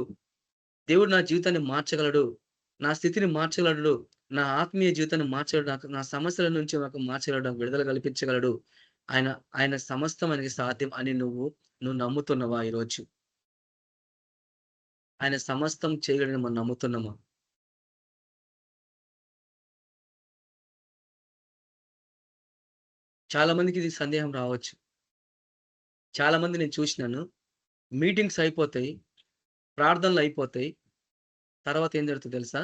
దేవుడు నా జీవితాన్ని మార్చగలడు. నా స్థితిని మార్చగలడు. నా ఆత్మీయ జీవితాన్ని మార్చగలడు. నా సమస్యల నుంచి నాకు మార్చగలడు. నాకు విడుదల కల్పించగలడు. ఆయన ఆయన సమస్తం ఆయనకి సాధ్యం అని నువ్వు నమ్ముతున్నావా ఈరోజు? ఆయన సమస్తం చేయగలడని మనం నమ్ముతున్నామా? చాలా మందికి ఇది సందేహం రావచ్చు. చాలా మంది నేను చూసినాను. మీటింగ్స్ అయిపోతాయి. ప్రార్థనలు అయిపోతాయి. తర్వాత ఏం జరుగుతుందో తెలుసా?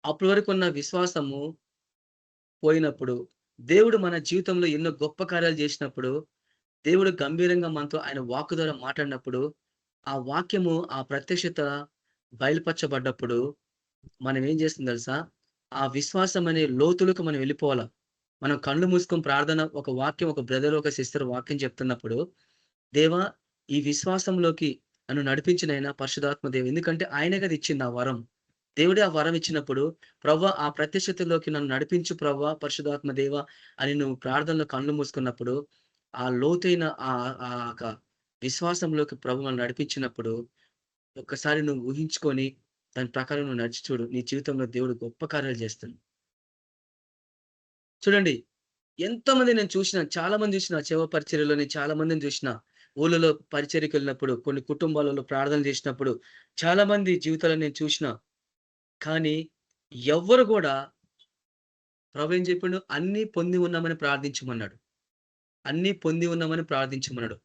అప్పటి వరకు ఉన్న విశ్వాసము పోయినప్పుడు, దేవుడు మన జీవితంలో ఎన్నో గొప్ప కార్యాలు చేసినప్పుడు, దేవుడు గంభీరంగా మనతో ఆయన వాక్కు ద్వారా మాట్లాడినప్పుడు, ఆ వాక్యము, ఆ ప్రత్యక్షత బయలుపరచబడ్డప్పుడు, మనం ఏం చేస్తుంది తెలుసా? ఆ విశ్వాసం అనే లోతులకు మనం వెళ్ళిపోవాల. మనం కళ్ళు మూసుకొని ప్రార్థన ఒక వాక్యం, ఒక బ్రదర్, ఒక సిస్టర్ వాక్యం చెప్తున్నప్పుడు, దేవా! ఈ విశ్వాసంలోకి నన్ను నడిపించినైనా పరిశుద్ధాత్మ దేవ, ఎందుకంటే ఆయనే కదా ఇచ్చింది ఆ వరం. దేవుడే ఆ వరం ఇచ్చినప్పుడు, ప్రవ్వా ఆ ప్రత్యక్షతలోకి నన్ను నడిపించు ప్రవ్వా పరిశుద్ధాత్మ దేవ అని నువ్వు ప్రార్థనలో కళ్ళు మూసుకున్నప్పుడు, ఆ లోతైన ఆ యొక్క విశ్వాసంలోకి ప్రభు మనల్ని నడిపించినప్పుడు, ఒక్కసారి నువ్వు ఊహించుకొని దాని ప్రకారం నువ్వు నడిచి చూడు. నీ జీవితంలో దేవుడు గొప్ప కార్యాలు చేస్తాడు. చూడండి, ఎంతోమంది నేను చూసిన, చాలా మంది చూసిన సేవ పరిచర్యలోని చాలా మందిని చూసిన. ఊళ్ళలో పరిచర్యకెళ్ళినప్పుడు, కొన్ని కుటుంబాలలో ప్రార్థన చేసినప్పుడు, చాలా మంది జీవితాలను నేను చూసిన. కానీ ఎవ్వరు గూడా ప్రభు ఏం చెప్పిండు? అన్నీ పొంది ఉన్నామని ప్రార్థించమన్నాడు. అన్నీ పొంది ఉన్నామని ప్రార్థించమన్నాడు.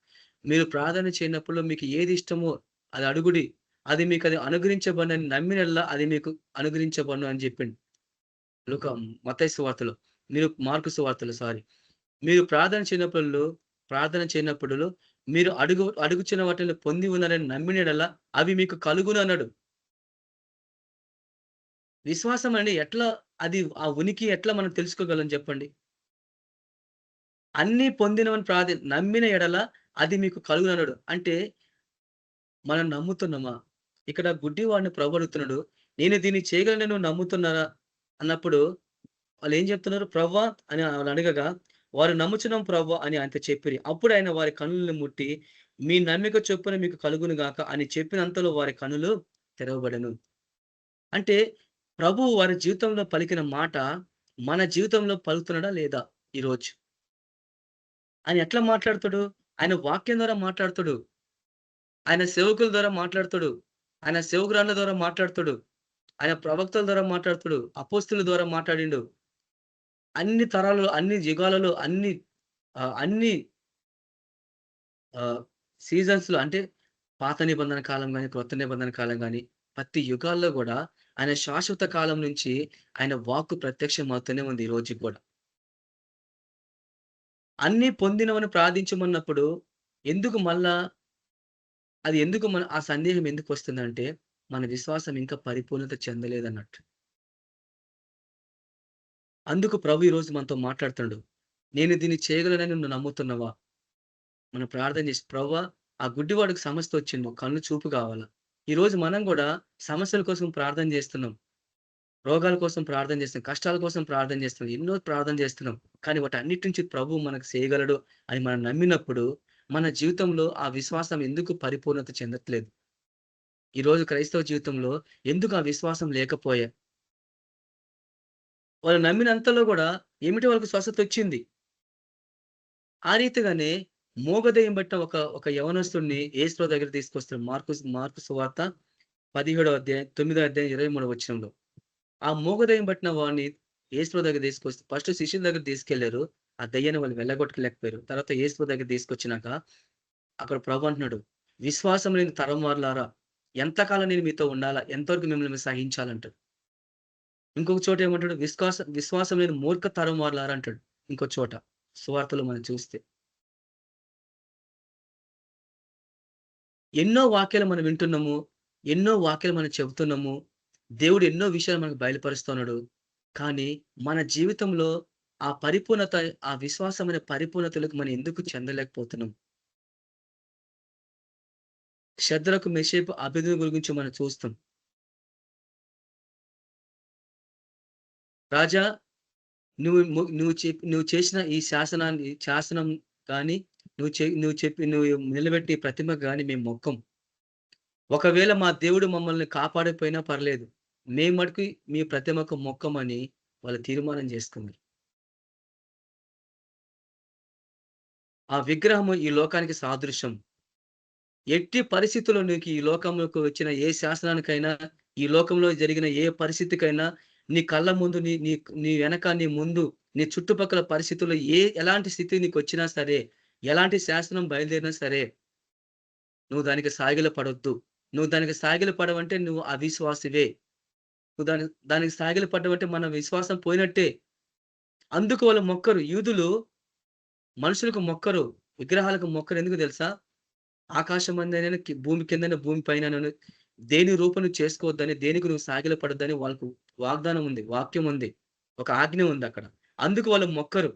మీరు ప్రార్థన చేయనప్పుడు మీకు ఏది ఇష్టమో అది అడుగుడి. అది మీకది అనుగ్రహించబడునని నమ్మినెడల అది మీకు అనుగ్రహించబడును అని చెప్పిండు. మత్తయి సువార్తలో. మార్కు సువార్తలో సారీ. మీరు ప్రార్థన చేయనప్పుడులో మీరు అడుగుచున్న వాటిని పొంది ఉన్నారని నమ్మిన యెడల అవి మీకు కలుగును అన్నాడు. విశ్వాసం అండి ఎట్లా, అది ఆ ఉనికి ఎట్లా మనం తెలుసుకోగలం చెప్పండి? అన్నీ పొందినవని నమ్మిన ఎడల అది మీకు కలుగునన్నాడు. అంటే మనం నమ్ముతున్నామా? ఇక్కడ గుడ్డివాడిని ప్రభు అడుగుతున్నాడు. నేను దీన్ని చేయగలనని నువ్వు నమ్ముతున్నారా? అన్నప్పుడు వాళ్ళేం చెప్తున్నారు? ప్రవ్వా అని వాళ్ళు అడగగా, వారు నమ్ముచున్నాం ప్రవ్వా అని ఆయనతో చెప్పిరి. అప్పుడు ఆయన వారి కన్నులను ముట్టి, మీ నమ్మిక చొప్పున మీకు కలుగును గాక అని చెప్పినంతలో వారి కన్నులు తెరవబడెను. అంటే ప్రభువు వారి జీవితంలో పలికిన మాట మన జీవితంలో పలుకుతున్నాడా లేదా ఈరోజు? ఆయన ఎట్లా మాట్లాడతాడు? ఆయన వాక్యం ద్వారా మాట్లాడతాడు. ఆయన సేవకుల ద్వారా మాట్లాడతాడు. ఆయన సేవకురాళ్ళ ద్వారా మాట్లాడతాడు. ఆయన ప్రవక్తల ద్వారా మాట్లాడతాడు. అపోస్తలుల ద్వారా మాట్లాడిండు. అన్ని తరాలలో, అన్ని యుగాలలో, అన్ని ఆహ్, సీజన్స్‌లో అంటే పాత నిబంధన కాలం గాని, క్రొత్త నిబంధన కాలం గాని, ప్రతి యుగాల్లో గూడా ఆయన శాశ్వత కాలం నుంచి ఆయన వాక్కు ప్రత్యక్షమవుతూనే ఉంది ఈ రోజుకి గూడా. అన్నీ పొందినవని ప్రార్థించమన్నప్పుడు ఎందుకు మళ్ళా ఎందుకు ఆ సందేహం ఎందుకొస్తుందంటే, మన విశ్వాసం ఇంకా పరిపూర్ణత చెందలేదన్నట్టు. అందుకు ప్రభు ఈరోజు మనతో మాట్లాడుతున్నాడు. నేను దీన్ని చేయగలనని నువ్వు నమ్ముతున్నావా? మనం ప్రార్థన చేసి, ప్రభువా ఆ గుడ్డివాడికి సమస్య వచ్చిండు. కళ్ళు చూపు కావాలా. ఈరోజు మనం గూడా సమస్యల కోసం ప్రార్థన చేస్తున్నాం. రోగాల కోసం ప్రార్థన చేస్తున్నాం. కష్టాల కోసం ప్రార్థన చేస్తున్నాం. ఎన్నో ప్రార్థన చేస్తున్నాం. కానీ వాటన్నిటి నుంచి ప్రభువు మనకు చేయగలడు అని మనం నమ్మినప్పుడు, మన జీవితంలో ఆ విశ్వాసం ఎందుకు పరిపూర్ణత చెందట్లేదు? ఈరోజు క్రైస్తవ జీవితంలో ఎందుకు ఆ విశ్వాసం లేకపోయే? వాళ్ళు నమ్మినంతలో గూడా ఏమిటి వాళ్ళకి స్వస్థతొచ్చింది. ఆ రీతిగానే మూగదెయ్యం బట్టిన ఒక యవనస్తుడిని యేసు దగ్గర తీసుకొస్తాడు. మార్కు సువార్త 17వ అధ్యాయం, 9వ అధ్యాయం 23వ వచనంలో. ఆ మూగదెయ్యం పట్టిన వాడిని యేసు దగ్గర తీసుకొస్తే ఫస్ట్ శిష్యుల దగ్గర తీసుకెళ్లారు. ఆ దెయ్యాన్ని వాళ్ళు వెళ్ళగొట్టలేకపోయారు. తర్వాత యేసు దగ్గర తీసుకొచ్చినాక అక్కడ ప్రభు అంటున్నాడు, విశ్వాసం లేని తరం వారులారా, ఎంతకాలం నేను మీతో ఉండాలా, ఎంతవరకు మిమ్మల్ని సహించాలంటాడు. ఇంకొక చోట ఏమంటాడు, విశ్వాసం లేని మూర్ఖ తరం వారులారా అంటాడు. ఇంకో చోట సువార్తలో మనం చూస్తే ఎన్నో వాక్యాలు మనం వింటున్నాము, ఎన్నో వాక్యాలు మనం చెబుతున్నాము. దేవుడు ఎన్నో విషయాలు మనకు బయలుపరుస్తున్నాడు. కానీ మన జీవితంలో ఆ పరిపూర్ణత, ఆ విశ్వాసం అనే పరిపూర్ణతలకు మనం ఎందుకు చెందలేకపోతున్నాం? షద్రకు, మెషకు, అబేద్నెగో గురించి మనం చూస్తాం. రాజా, నువ్వు చేసిన ఈ శాసనం గాని, నువ్వు నిలబెట్టి ప్రతిమ గాని మేము మొక్కం. ఒకవేళ మా దేవుడు మమ్మల్ని కాపాడకపోయినా పర్లేదు, మేము మటుకు మీ ప్రతిమకు మొక్కమని వాళ్ళు తీర్మానం చేసుకున్నారు. ఆ విగ్రహము ఈ లోకానికి సాదృశ్యం. ఎట్టి పరిస్థితుల్లో నీకు ఈ లోకంలోకి వచ్చిన ఏ శాసనానికైనా, ఈ లోకంలో జరిగిన ఏ పరిస్థితికైనా, నీ కళ్ళ ముందు, నీ నీ నీ వెనక, నీ ముందు, నీ చుట్టుపక్కల పరిస్థితుల్లో ఎలాంటి స్థితి నీకొచ్చినా సరే, ఎలాంటి శాసనం బయలుదేరినా సరే, నువ్వు దానికి సాగిలపడొద్దు. నువ్వు దానికి సాగిలపడవంటే నువ్వు అవిశ్వాసివే. నువ్వు దానికి సాగిలపడ్డవంటే మన విశ్వాసం పోయినట్టే. అందుకు వాళ్ళు మొక్కరు. యూదులు మనుషులకు మొక్కరు, విగ్రహాలకు మొక్కరు. ఎందుకు తెలుసా? ఆకాశం అందైనా, భూమి కిందైనా, భూమి పైనను దేని రూపం నువ్వు చేసుకోవద్దని, దేనికి నువ్వు సాగిలపడొద్దని వాళ్ళకు వాగ్దానం ఉంది, వాక్యం ఉంది, ఒక ఆజ్ఞ ఉంది అక్కడ. అందుకు వాళ్ళు మొక్కరు.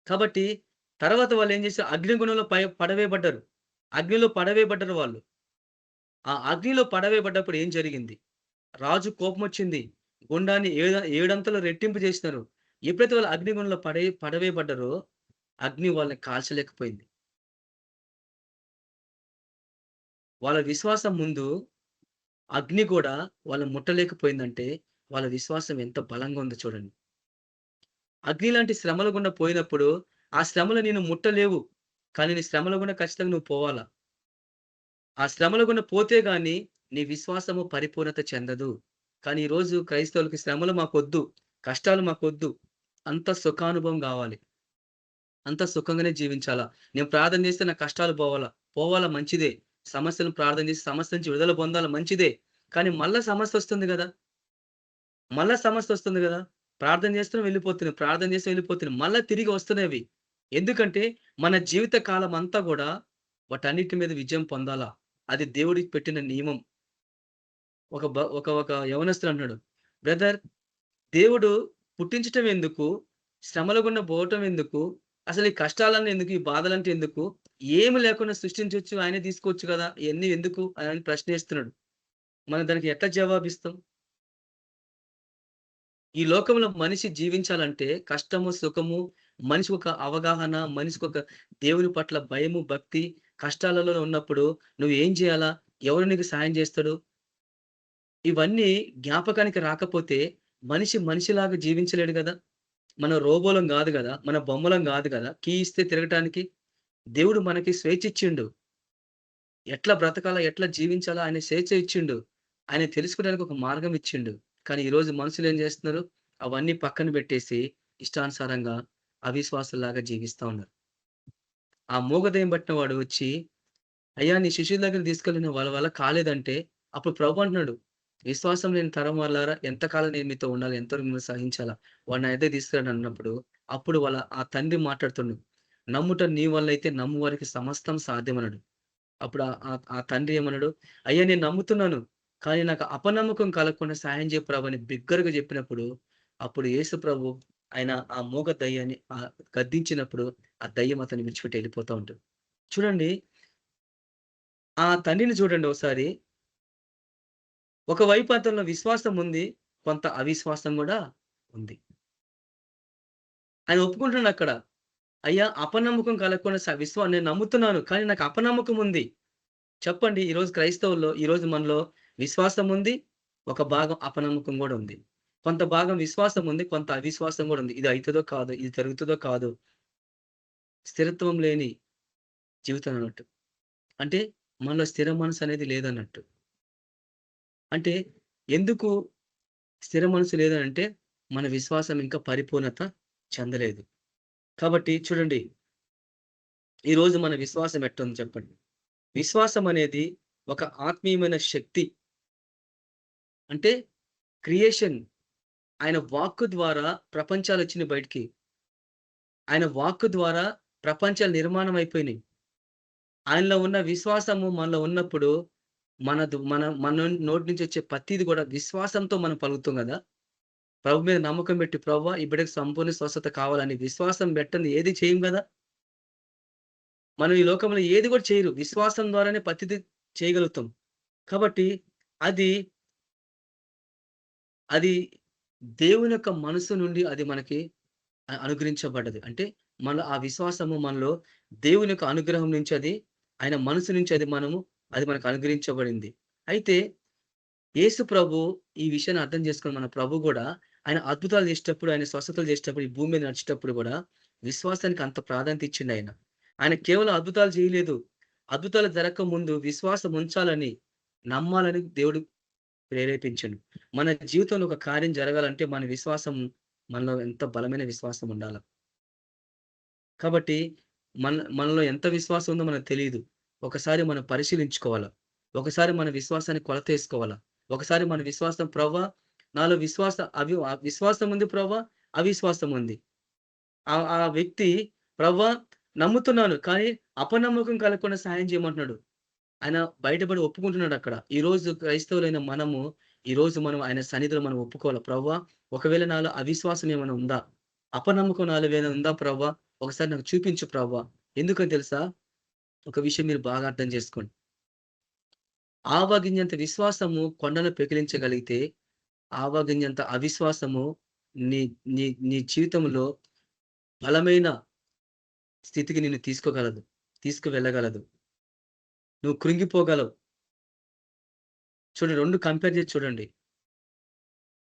కాబట్టి తర్వాత వాళ్ళు ఏం చేశారు? అగ్నిగుణంలో పడవేయబడ్డారు. అగ్నిలో పడవేయబడ్డారు వాళ్ళు. ఆ అగ్నిలో పడవేయబడ్డప్పుడు ఏం జరిగింది? రాజు కోపం వచ్చింది. గుండాన్ని ఏడంతలు రెట్టింపు చేసినారు. ఎప్పుడైతే వాళ్ళు అగ్నిగుణంలో పడవేయబడ్డారో, అగ్ని వాళ్ళని కాల్చలేకపోయింది. వాళ్ళ విశ్వాసం ముందు అగ్ని కూడా వాళ్ళని ముట్టలేకపోయిందంటే, వాళ్ళ విశ్వాసం ఎంత బలంగా ఉందో చూడండి. అగ్ని లాంటి శ్రమల గుండా పోయినప్పుడు, ఆ శ్రమలు నిన్ను ముట్టలేవు. కానీ నీ శ్రమల గుండా ఖచ్చితంగా నువ్వు పోవాలా. ఆ శ్రమల గుండా పోతే గాని నీ విశ్వాసము పరిపూర్ణత చెందదు. కానీ ఈరోజు క్రైస్తవులకి శ్రమలు మాకొద్దు, కష్టాలు మాకొద్దు. అంత సుఖానుభవం కావాలి. అంత సుఖంగానే జీవించాలా. నేను ప్రార్థన చేస్తే నా కష్టాలు పోవాలా మంచిదే. సమస్యలను ప్రార్థన చేసి సమస్య నుంచి విడుదల పొందాలా మంచిదే. కానీ మళ్ళా సమస్య వస్తుంది గదా! ప్రార్థన చేస్తూనే వెళ్ళిపోతున్నాయి. ప్రార్థన చేస్తూ వెళ్ళిపోతున్నాయి. మళ్ళా తిరిగి వస్తున్నాయి. ఎందుకంటే మన జీవిత కాలం అంతా గూడా వాటన్నిటి మీద విజయం పొందాలా. అది దేవుడికి పెట్టిన నియమం. ఒక యవనస్తుడు అంటున్నాడు, బ్రదర్, దేవుడు పుట్టించటం ఎందుకు? శ్రమల గుండా పోవటం ఎందుకు? అసలు ఈ కష్టాలన్నీ ఎందుకు? ఈ బాధలంటే ఎందుకు? ఏమి లేకుండా సృష్టించొచ్చు, ఆయనే తీసుకోవచ్చు కదా! ఇయన్నీ ఎందుకు అని ప్రశ్నిస్తున్నాడు. మనం దానికి ఎట్లా జవాబిస్తాం? ఈ లోకంలో మనిషి జీవించాలంటే కష్టము, సుఖము, మనిషికి ఒక అవగాహన, మనిషికి ఒక దేవుని పట్ల భయము, భక్తి, కష్టాలలో ఉన్నప్పుడు నువ్వు ఏం చేయాలా? ఎవరు నీకు సాయం చేస్తాడు? ఇవన్నీ జ్ఞాపకానికి రాకపోతే మనిషి మనిషిలాగా జీవించలేడు గదా! మనం రోబోలం గాదు గదా! మన బొమ్మలం గాదు గదా! కీ ఇస్తే తిరగటానికి. దేవుడు మనకి స్వేచ్ఛ ఇచ్చిండు. ఎట్లా బ్రతకాలా, ఎట్లా జీవించాలా ఆయన స్వేచ్ఛ ఇచ్చిండు. ఆయన తెలుసుకోవడానికి ఒక మార్గం ఇచ్చిండు. కానీ ఈరోజు మనుషులేం జేస్తున్నారు? అవన్నీ పక్కన బెట్టేసి ఇష్టానుసారంగా అవిశ్వాసుల్లాగా జీవిస్తా ఉన్నారు. ఆ మూగదెయ్యం పట్టిన వాడు వచ్చి, అయ్యా నీ శిష్యుల దగ్గరికి తీసుకెళ్ళి వాళ్ళ వల్ల కాలేదంటే, అప్పుడు ప్రభు అంటున్నాడు, విశ్వాసం లేని తరం వాళ్ళారా, ఎంతకాలం నేను మీతో ఉండాలి, ఎంతవరకు మిమ్మల్ని సహించాలా, వాడిని నా దగ్గరికి తీసుకురండి అన్నప్పుడు, అప్పుడు ఆ తండ్రి మాట్లాడుతుండు, నమ్ముట నీ వల్ల అయితే నమ్ము వారికి సమస్తం సాధ్యమన్నాడు. అప్పుడు ఆ తండ్రి ఏమన్నాడు, అయ్యా నేను నమ్ముతున్నాను, కానీ నాకు అపనమ్మకం కలగకుండా సాయం చేయ ప్రభు అని బిగ్గరగా చెప్పినప్పుడు, అప్పుడు యేసు ప్రభు ఆయన ఆ మూగ దయ్యాన్ని గద్దించినప్పుడు ఆ దయ్యం అతన్ని విడిచిపెట్టి వెళ్ళిపోతా ఉంటుంది. చూడండి, ఆ తండ్రిని చూడండి ఒకసారి. ఒకవైపు అతనిలో విశ్వాసం ఉంది, కొంత అవిశ్వాసం కూడా ఉంది. ఆయన ఒప్పుకుంటున్నాడు అక్కడ. అయ్యా అపనమ్మకం కలగకుండా నేను నమ్ముతున్నాను, కానీ నాకు అపనమ్మకం ఉంది. చెప్పండి, ఈరోజు క్రైస్తవుల్లో, ఈరోజు మనలో విశ్వాసం ఉంది, ఒక భాగం అపనమ్మకం కూడా ఉంది. కొంత భాగం విశ్వాసం ఉంది, కొంత అవిశ్వాసం కూడా ఉంది. ఇది అయితదో కాదో, ఇది జరుగుతుందో కాదో, స్థిరత్వం లేని జీవితం అన్నట్టు. అంటే మనలో స్థిర మనసు అనేది లేదన్నట్టు. అంటే ఎందుకు స్థిర మనసు లేదనంటే, మన విశ్వాసం ఇంకా పరిపూర్ణత చెందలేదు. కాబట్టి చూడండి, ఈరోజు మన విశ్వాసం ఎట్టుంది చెప్పండి. విశ్వాసం అనేది ఒక ఆత్మీయమైన శక్తి. అంటే క్రియేషన్. ఆయన వాక్కు ద్వారా ప్రపంచాలొచ్చినాయి బయటికి. ఆయన వాక్కు ద్వారా ప్రపంచాలు నిర్మాణం అయిపోయినాయి. ఆయనలో ఉన్న విశ్వాసము మనలో ఉన్నప్పుడు మన నోటి నుంచి వచ్చే ప్రతీది కూడా విశ్వాసంతో మనం పలుకుతాం గదా! ప్రభు మీద నమ్మకం పెట్టి ప్రభువా ఈ బిడ్డకి సంపూర్ణ స్వస్థత కావాలని విశ్వాసం పెట్టంది ఏది చేయం గదా! మనం ఈ లోకంలో ఏది కూడా చేయరు. విశ్వాసం ద్వారానే ప్రతిది చేయగలుగుతాం. కాబట్టి అది, అది దేవుని యొక్క మనసు నుండి అది మనకి అనుగ్రహించబడ్డది. అంటే ఆ విశ్వాసము మనలో దేవుని యొక్క అనుగ్రహం నుంచి అది ఆయన మనసు నుంచి అది మనకు అనుగ్రహించబడింది. అయితే యేసు ప్రభు ఈ విషయాన్ని అర్థం చేసుకొని మన ప్రభు గూడా ఆయన అద్భుతాలు చేసేటప్పుడు, ఆయన స్వస్థతలు చేసేటప్పుడు, ఈ భూమి మీద నడిచేటప్పుడు గూడా విశ్వాసానికి అంత ప్రాధాన్యత ఇచ్చిండు ఆయన. ఆయన కేవలం అద్భుతాలు చేయలేదు. అద్భుతాలు జరగక ముందు విశ్వాసం ఉంచాలని, నమ్మాలని దేవుడు ప్రేరేపించిండు. మన జీవితంలో ఒక కార్యం జరగాలంటే మన విశ్వాసం మనలో ఎంత బలమైన విశ్వాసం ఉండాల. కాబట్టి మనలో ఎంత విశ్వాసం ఉందో మనకు తెలీదు. ఒకసారి మనం పరిశీలించుకోవాలా. ఒకసారి మన విశ్వాసాన్ని కొలతేసుకోవాలా. ఒకసారి మన విశ్వాసం ప్రవ్వా నాలో విశ్వాసం ఉంది ప్రవ్వా, అవిశ్వాసం ఉంది. ఆ వ్యక్తి ప్రవ్వా నమ్ముతున్నాను కానీ అపనమ్మకం కలగకుండా సాయం చేయమంటున్నాడు. ఆయన బయటపడి ఒప్పుకుంటున్నాడు అక్కడ. ఈరోజు క్రైస్తవులైన ఈరోజు మనం ఆయన సన్నిధిలో మనం ఒప్పుకోవాలి. ప్రవ్వా ఒకవేళ నాలో అవిశ్వాసం ఏమైనా ఉందా? అపనమ్మకం నాలో ఏమైనా ఉందా ప్రవ్వా? ఒకసారి నాకు చూపించు ప్రవ్వా. ఎందుకని తెలుసా? ఒక విషయం మీరు బాగా అర్థం చేసుకోండి. ఆవగింజంత విశ్వాసము కొండను పెకిలించగలిగితే, ఆవగింజంత అవిశ్వాసము నీ నీ నీ జీవితంలో బలమైన స్థితికి నిన్ను తీసుకువెళ్ళగలదు. నువ్వు కృంగిపోగలవు. చూడండి 2 కంపేర్ చేసి చూడండి.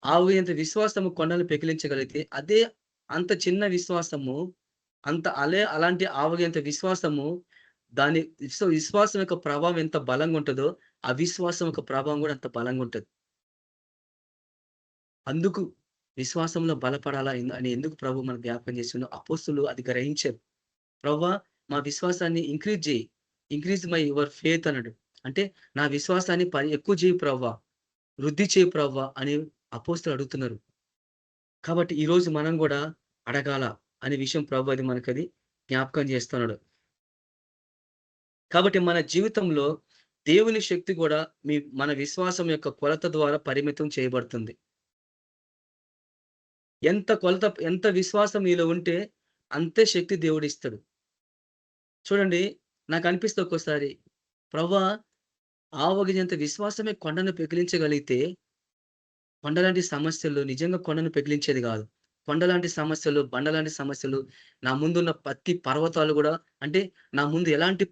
ఆవగింజంత విశ్వాసము కొండను పెకిలించగలిగితే, అదే అంత చిన్న విశ్వాసము అలాంటి ఆవగింజంత విశ్వాసము విశ్వాసం యొక్క ప్రభావం ఎంత బలంగా ఉంటదో, అవిశ్వాసం యొక్క ప్రభావం కూడా అంత బలంగా ఉంటది. అందుకు విశ్వాసంలో బలపడాలా అని ఎందుకు ప్రభు మనకు జ్ఞాపకం చేసిండో అపోస్తలులు అది గ్రహించారు. ప్రభువా మా విశ్వాసాన్ని ఇంక్రీజ్ మై యువర్ ఫెయిత్ అన్నాడు. అంటే నా విశ్వాసాన్ని ఎక్కువ చేయి ప్రభువా, వృద్ధి చేయి ప్రభువా అని అపోస్తలులు అడుగుతున్నారు. కాబట్టి ఈరోజు మనం కూడా అడగాల అనే విషయం ప్రభు అది మనకది జ్ఞాపకం చేస్తున్నాడు. కాబట్టి మన జీవితంలో దేవుని శక్తి కూడా మన విశ్వాసం యొక్క కొలత ద్వారా పరిమితం చేయబడుతుంది. ఎంత విశ్వాసం మీలో ఉంటే అంతే శక్తి దేవుడిస్తాడు. చూడండి నాకు అనిపిస్తుంది ఒక్కోసారి ప్రభువా ఆవగింజంత విశ్వాసమే కొండను పెకిలించగలిగితే, కొండలాంటి సమస్యలు నిజంగా కొండను పెకిలించేది కాదు. కొండలాంటి సమస్యలు, బండలాంటి సమస్యలు, నా ముందున్న ప్రతి పర్వతాలు కూడా అంటే నా ముందు ఎలాంటి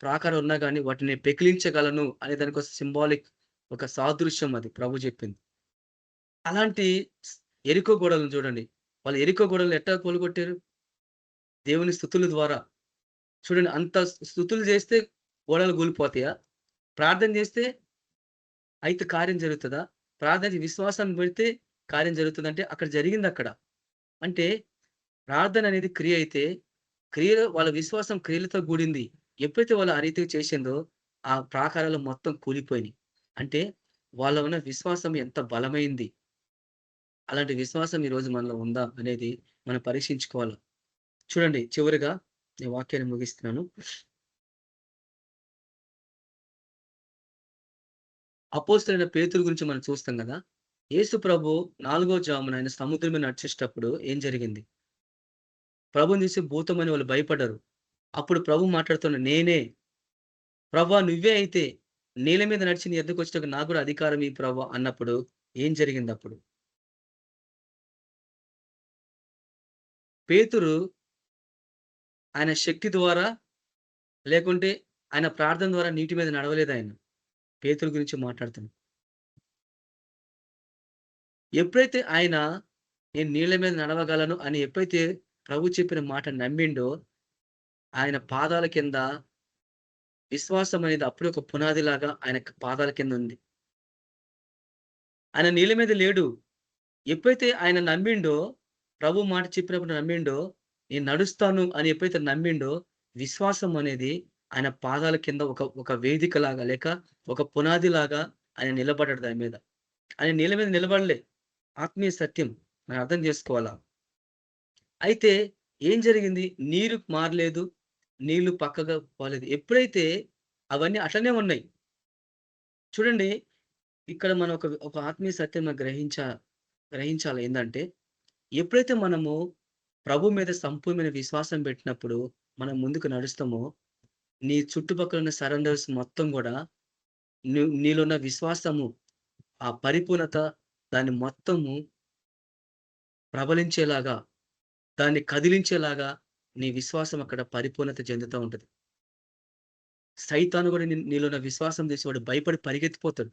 ప్రాకారం ఉన్నా గానీ వాటిని పెకిలించగలను అనే దానికి ఒక సింబాలిక్, ఒక సాదృశ్యం అది ప్రభు చెప్పింది. అలాంటి ఎరికో గోడలను చూడండి. వాళ్ళు ఎరికో గోడలను ఎట్టా కూలగొట్టారు? దేవుని స్తుతుల ద్వారా. చూడండి అంత స్తుతులు చేస్తే గోడలు కూలిపోతాయా? ప్రార్థన చేస్తే అయితే కార్యం జరుగుతదా? ప్రార్థన విశ్వాసాన్ని పెడితే కార్యం జరుగుతుందంటే అక్కడ జరిగింది అక్కడ. అంటే ప్రార్థన అనేది క్రియ అయితే, వాళ్ళ విశ్వాసం క్రియలతో కూడింది. ఎప్పుడైతే వాళ్ళు ఆ రీతిగా చేసిందో ఆ ప్రాకారాలు మొత్తం కూలిపోయినాయి. అంటే వాళ్ళ ఉన్న విశ్వాసం ఎంత బలమైంది. అలాంటి విశ్వాసం ఈరోజు మనలో ఉందా అనేది మనం పరీక్షించుకోవాలి. చూడండి చివరిగా నేను వాక్యాన్ని ముగిస్తున్నాను. అపోస్తలుడైన పేతురు గురించి మనం చూస్తాం కదా. యేసు ప్రభు 4వ జామున ఆయన సముద్రం మీద నడిచేటప్పుడు ఏం జరిగింది? ప్రభుని చూసి భూతమని వాళ్ళు భయపడ్డారు. అప్పుడు ప్రభు మాట్లాడుతున్న నేనే ప్రభువా నువ్వే అయితే నీళ్ళ మీద నడిచి నీ ఎద్దకు వచ్చేటప్పుడు నాకు కూడా అధికారం ఈ ప్రభువా అన్నప్పుడు ఏం జరిగింది అప్పుడు? పేతురు ఆయన శక్తి ద్వారా లేకుంటే ఆయన ప్రార్థన ద్వారా నీటి మీద నడవలేదు ఆయన. పేతురు గురించి మాట్లాడుతున్నాం. ఎప్పుడైతే ఆయన నేను నీళ్ళ మీద నడవగలను అని ఎప్పుడైతే ప్రభు చెప్పిన మాట నమ్మిండో, ఆయన పాదాల కింద విశ్వాసం అనేది అప్పుడే ఒక పునాదిలాగా ఆయన పాదాల కింద ఉంది. ఆయన నీళ్ళ మీద లేడు. ఎప్పుడైతే ఆయన నమ్మిండో, ప్రభు మాట చెప్పినప్పుడు నమ్మిండో, నేను నడుస్తాను అని ఎప్పుడైతే నమ్మిండో, విశ్వాసం అనేది ఆయన పాదాల కింద ఒక వేదికలాగా లేక ఒక పునాదిలాగా ఆయన నిలబడ్డాడు దాని మీద. ఆయన నీళ్ళ మీద నిలబడలే. ఆత్మీయ సత్యం మనం అర్థం చేసుకోవాలా. అయితే ఏం జరిగింది? నీరు మారలేదు. నీళ్లు పక్కగా పోలేదు. ఎప్పుడైతే అవన్నీ అట్లనే ఉన్నాయి. చూడండి, ఇక్కడ మనం ఒక ఆత్మీయ సత్యం మనం గ్రహించాలి ఏందంటే, ఎప్పుడైతే మనము ప్రభు మీద సంపూర్ణమైన విశ్వాసం పెట్టినప్పుడు, మనం ముందుకు నడుస్తామో, నీ చుట్టుపక్కల ఉన్న సరౌండర్స్ మొత్తం గూడా నీలో ఉన్న విశ్వాసము, ఆ పరిపూర్ణత దాన్ని మొత్తము ప్రబలించేలాగా, దాన్ని కదిలించేలాగా నీ విశ్వాసం అక్కడ పరిపూర్ణత చెందుతా ఉంటది. సైతాను గూడా నీలో ఉన్న విశ్వాసం చూసి వాడు భయపడి పరిగెత్తిపోతాడు.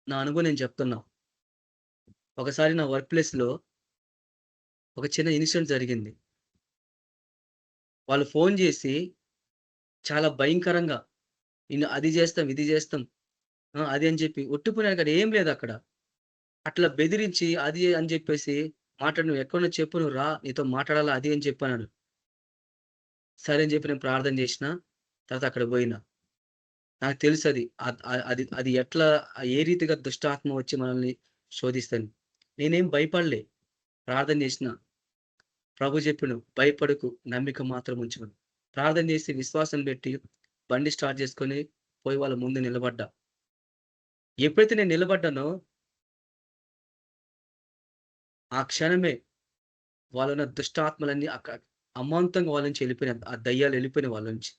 నా అనుభవం నేను చెప్తున్నా. ఒకసారి నా వర్క్ ప్లేస్‌లో ఒక చిన్న ఇన్సిడెంట్ జరిగింది. వాళ్ళు ఫోను జేసి చాలా భయంకరంగా నిన్ను అది జేస్తాం, ఇది జేస్తాం. అది అని చెప్పి ఒట్టిపోయిన అక్కడ ఏం లేదక్కడ. అట్లా బెదిరించి అది అని జెప్పేసి మాట్లాడు, "నువ్వు ఎక్కడున్నావో చెప్పు, నువ్వు రా, నీతో మాట్లాడాలా" అది అని చెప్పన్నాడు. సరే అని చెప్పి నేను ప్రార్థన జేసినా. తర్వాత అక్కడికి బోయినా. నాకు తెలుసది. అది ఎట్లా ఏ రీతిగా దుష్టాత్మ వచ్చి మనల్ని శోధిస్తదని. నేనేం భయపడలే. ప్రార్థన జేసినా. ప్రభు జెప్పిండు, "భయపడకు, నమ్మిక మాత్రం ఉంచుమని." ప్రార్థన జేసి విశ్వాసం బెట్టి బండి స్టార్ట్ జేసుకొని పోయి వాళ్ళ ముందు నిలబడ్డా. ఎప్పుడైతే నేను నిలబడ్డానో ఆ క్షణమే వాళ్ళున్న దుష్టాత్మలన్నీ అమాంతంగా వాళ్ళ నుంచి ఎళ్ళిపోయినాయి. ఆ దయ్యాలు ఎళ్ళిపోయినాయి వాళ్ళ నుంచి.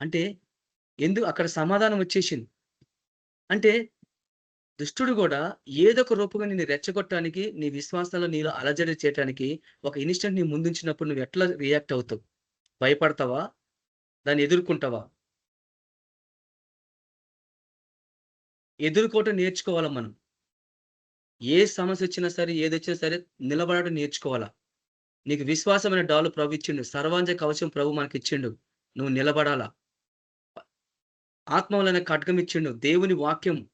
అంటే అక్కడ సమాధానం వచ్చేసింది. అంటే దుష్టుడు గూడా ఏదో ఒక రూపంగా నిన్ను రెచ్చగొట్టడానికి, నీ విశ్వాసాల్లో నీలో అలజడి చేయటానికి ఒక ఇన్‌స్టంట్ నీ ముందుంచినప్పుడు నువ్వు ఎట్లా రియాక్ట్ అవుతావు? భయపడతావా? దాన్ని ఎదుర్కుంటావా? ఎదుర్కోవటం నేర్చుకోవాలా మనం. ఏ సమస్యొచ్చినా సరే, ఏదొచ్చినా సరే నిలబడడం నేర్చుకోవాలా. నీకు విశ్వాసమైన డాలు ప్రభు ఇచ్చిండు. సర్వాంజ కవచం ప్రభు మనకిచ్చిండు. నువ్వు నిలబడాలా. ఆత్మ వలన ఖడ్గం ఇచ్చిండు. దేవుని వాక్యం,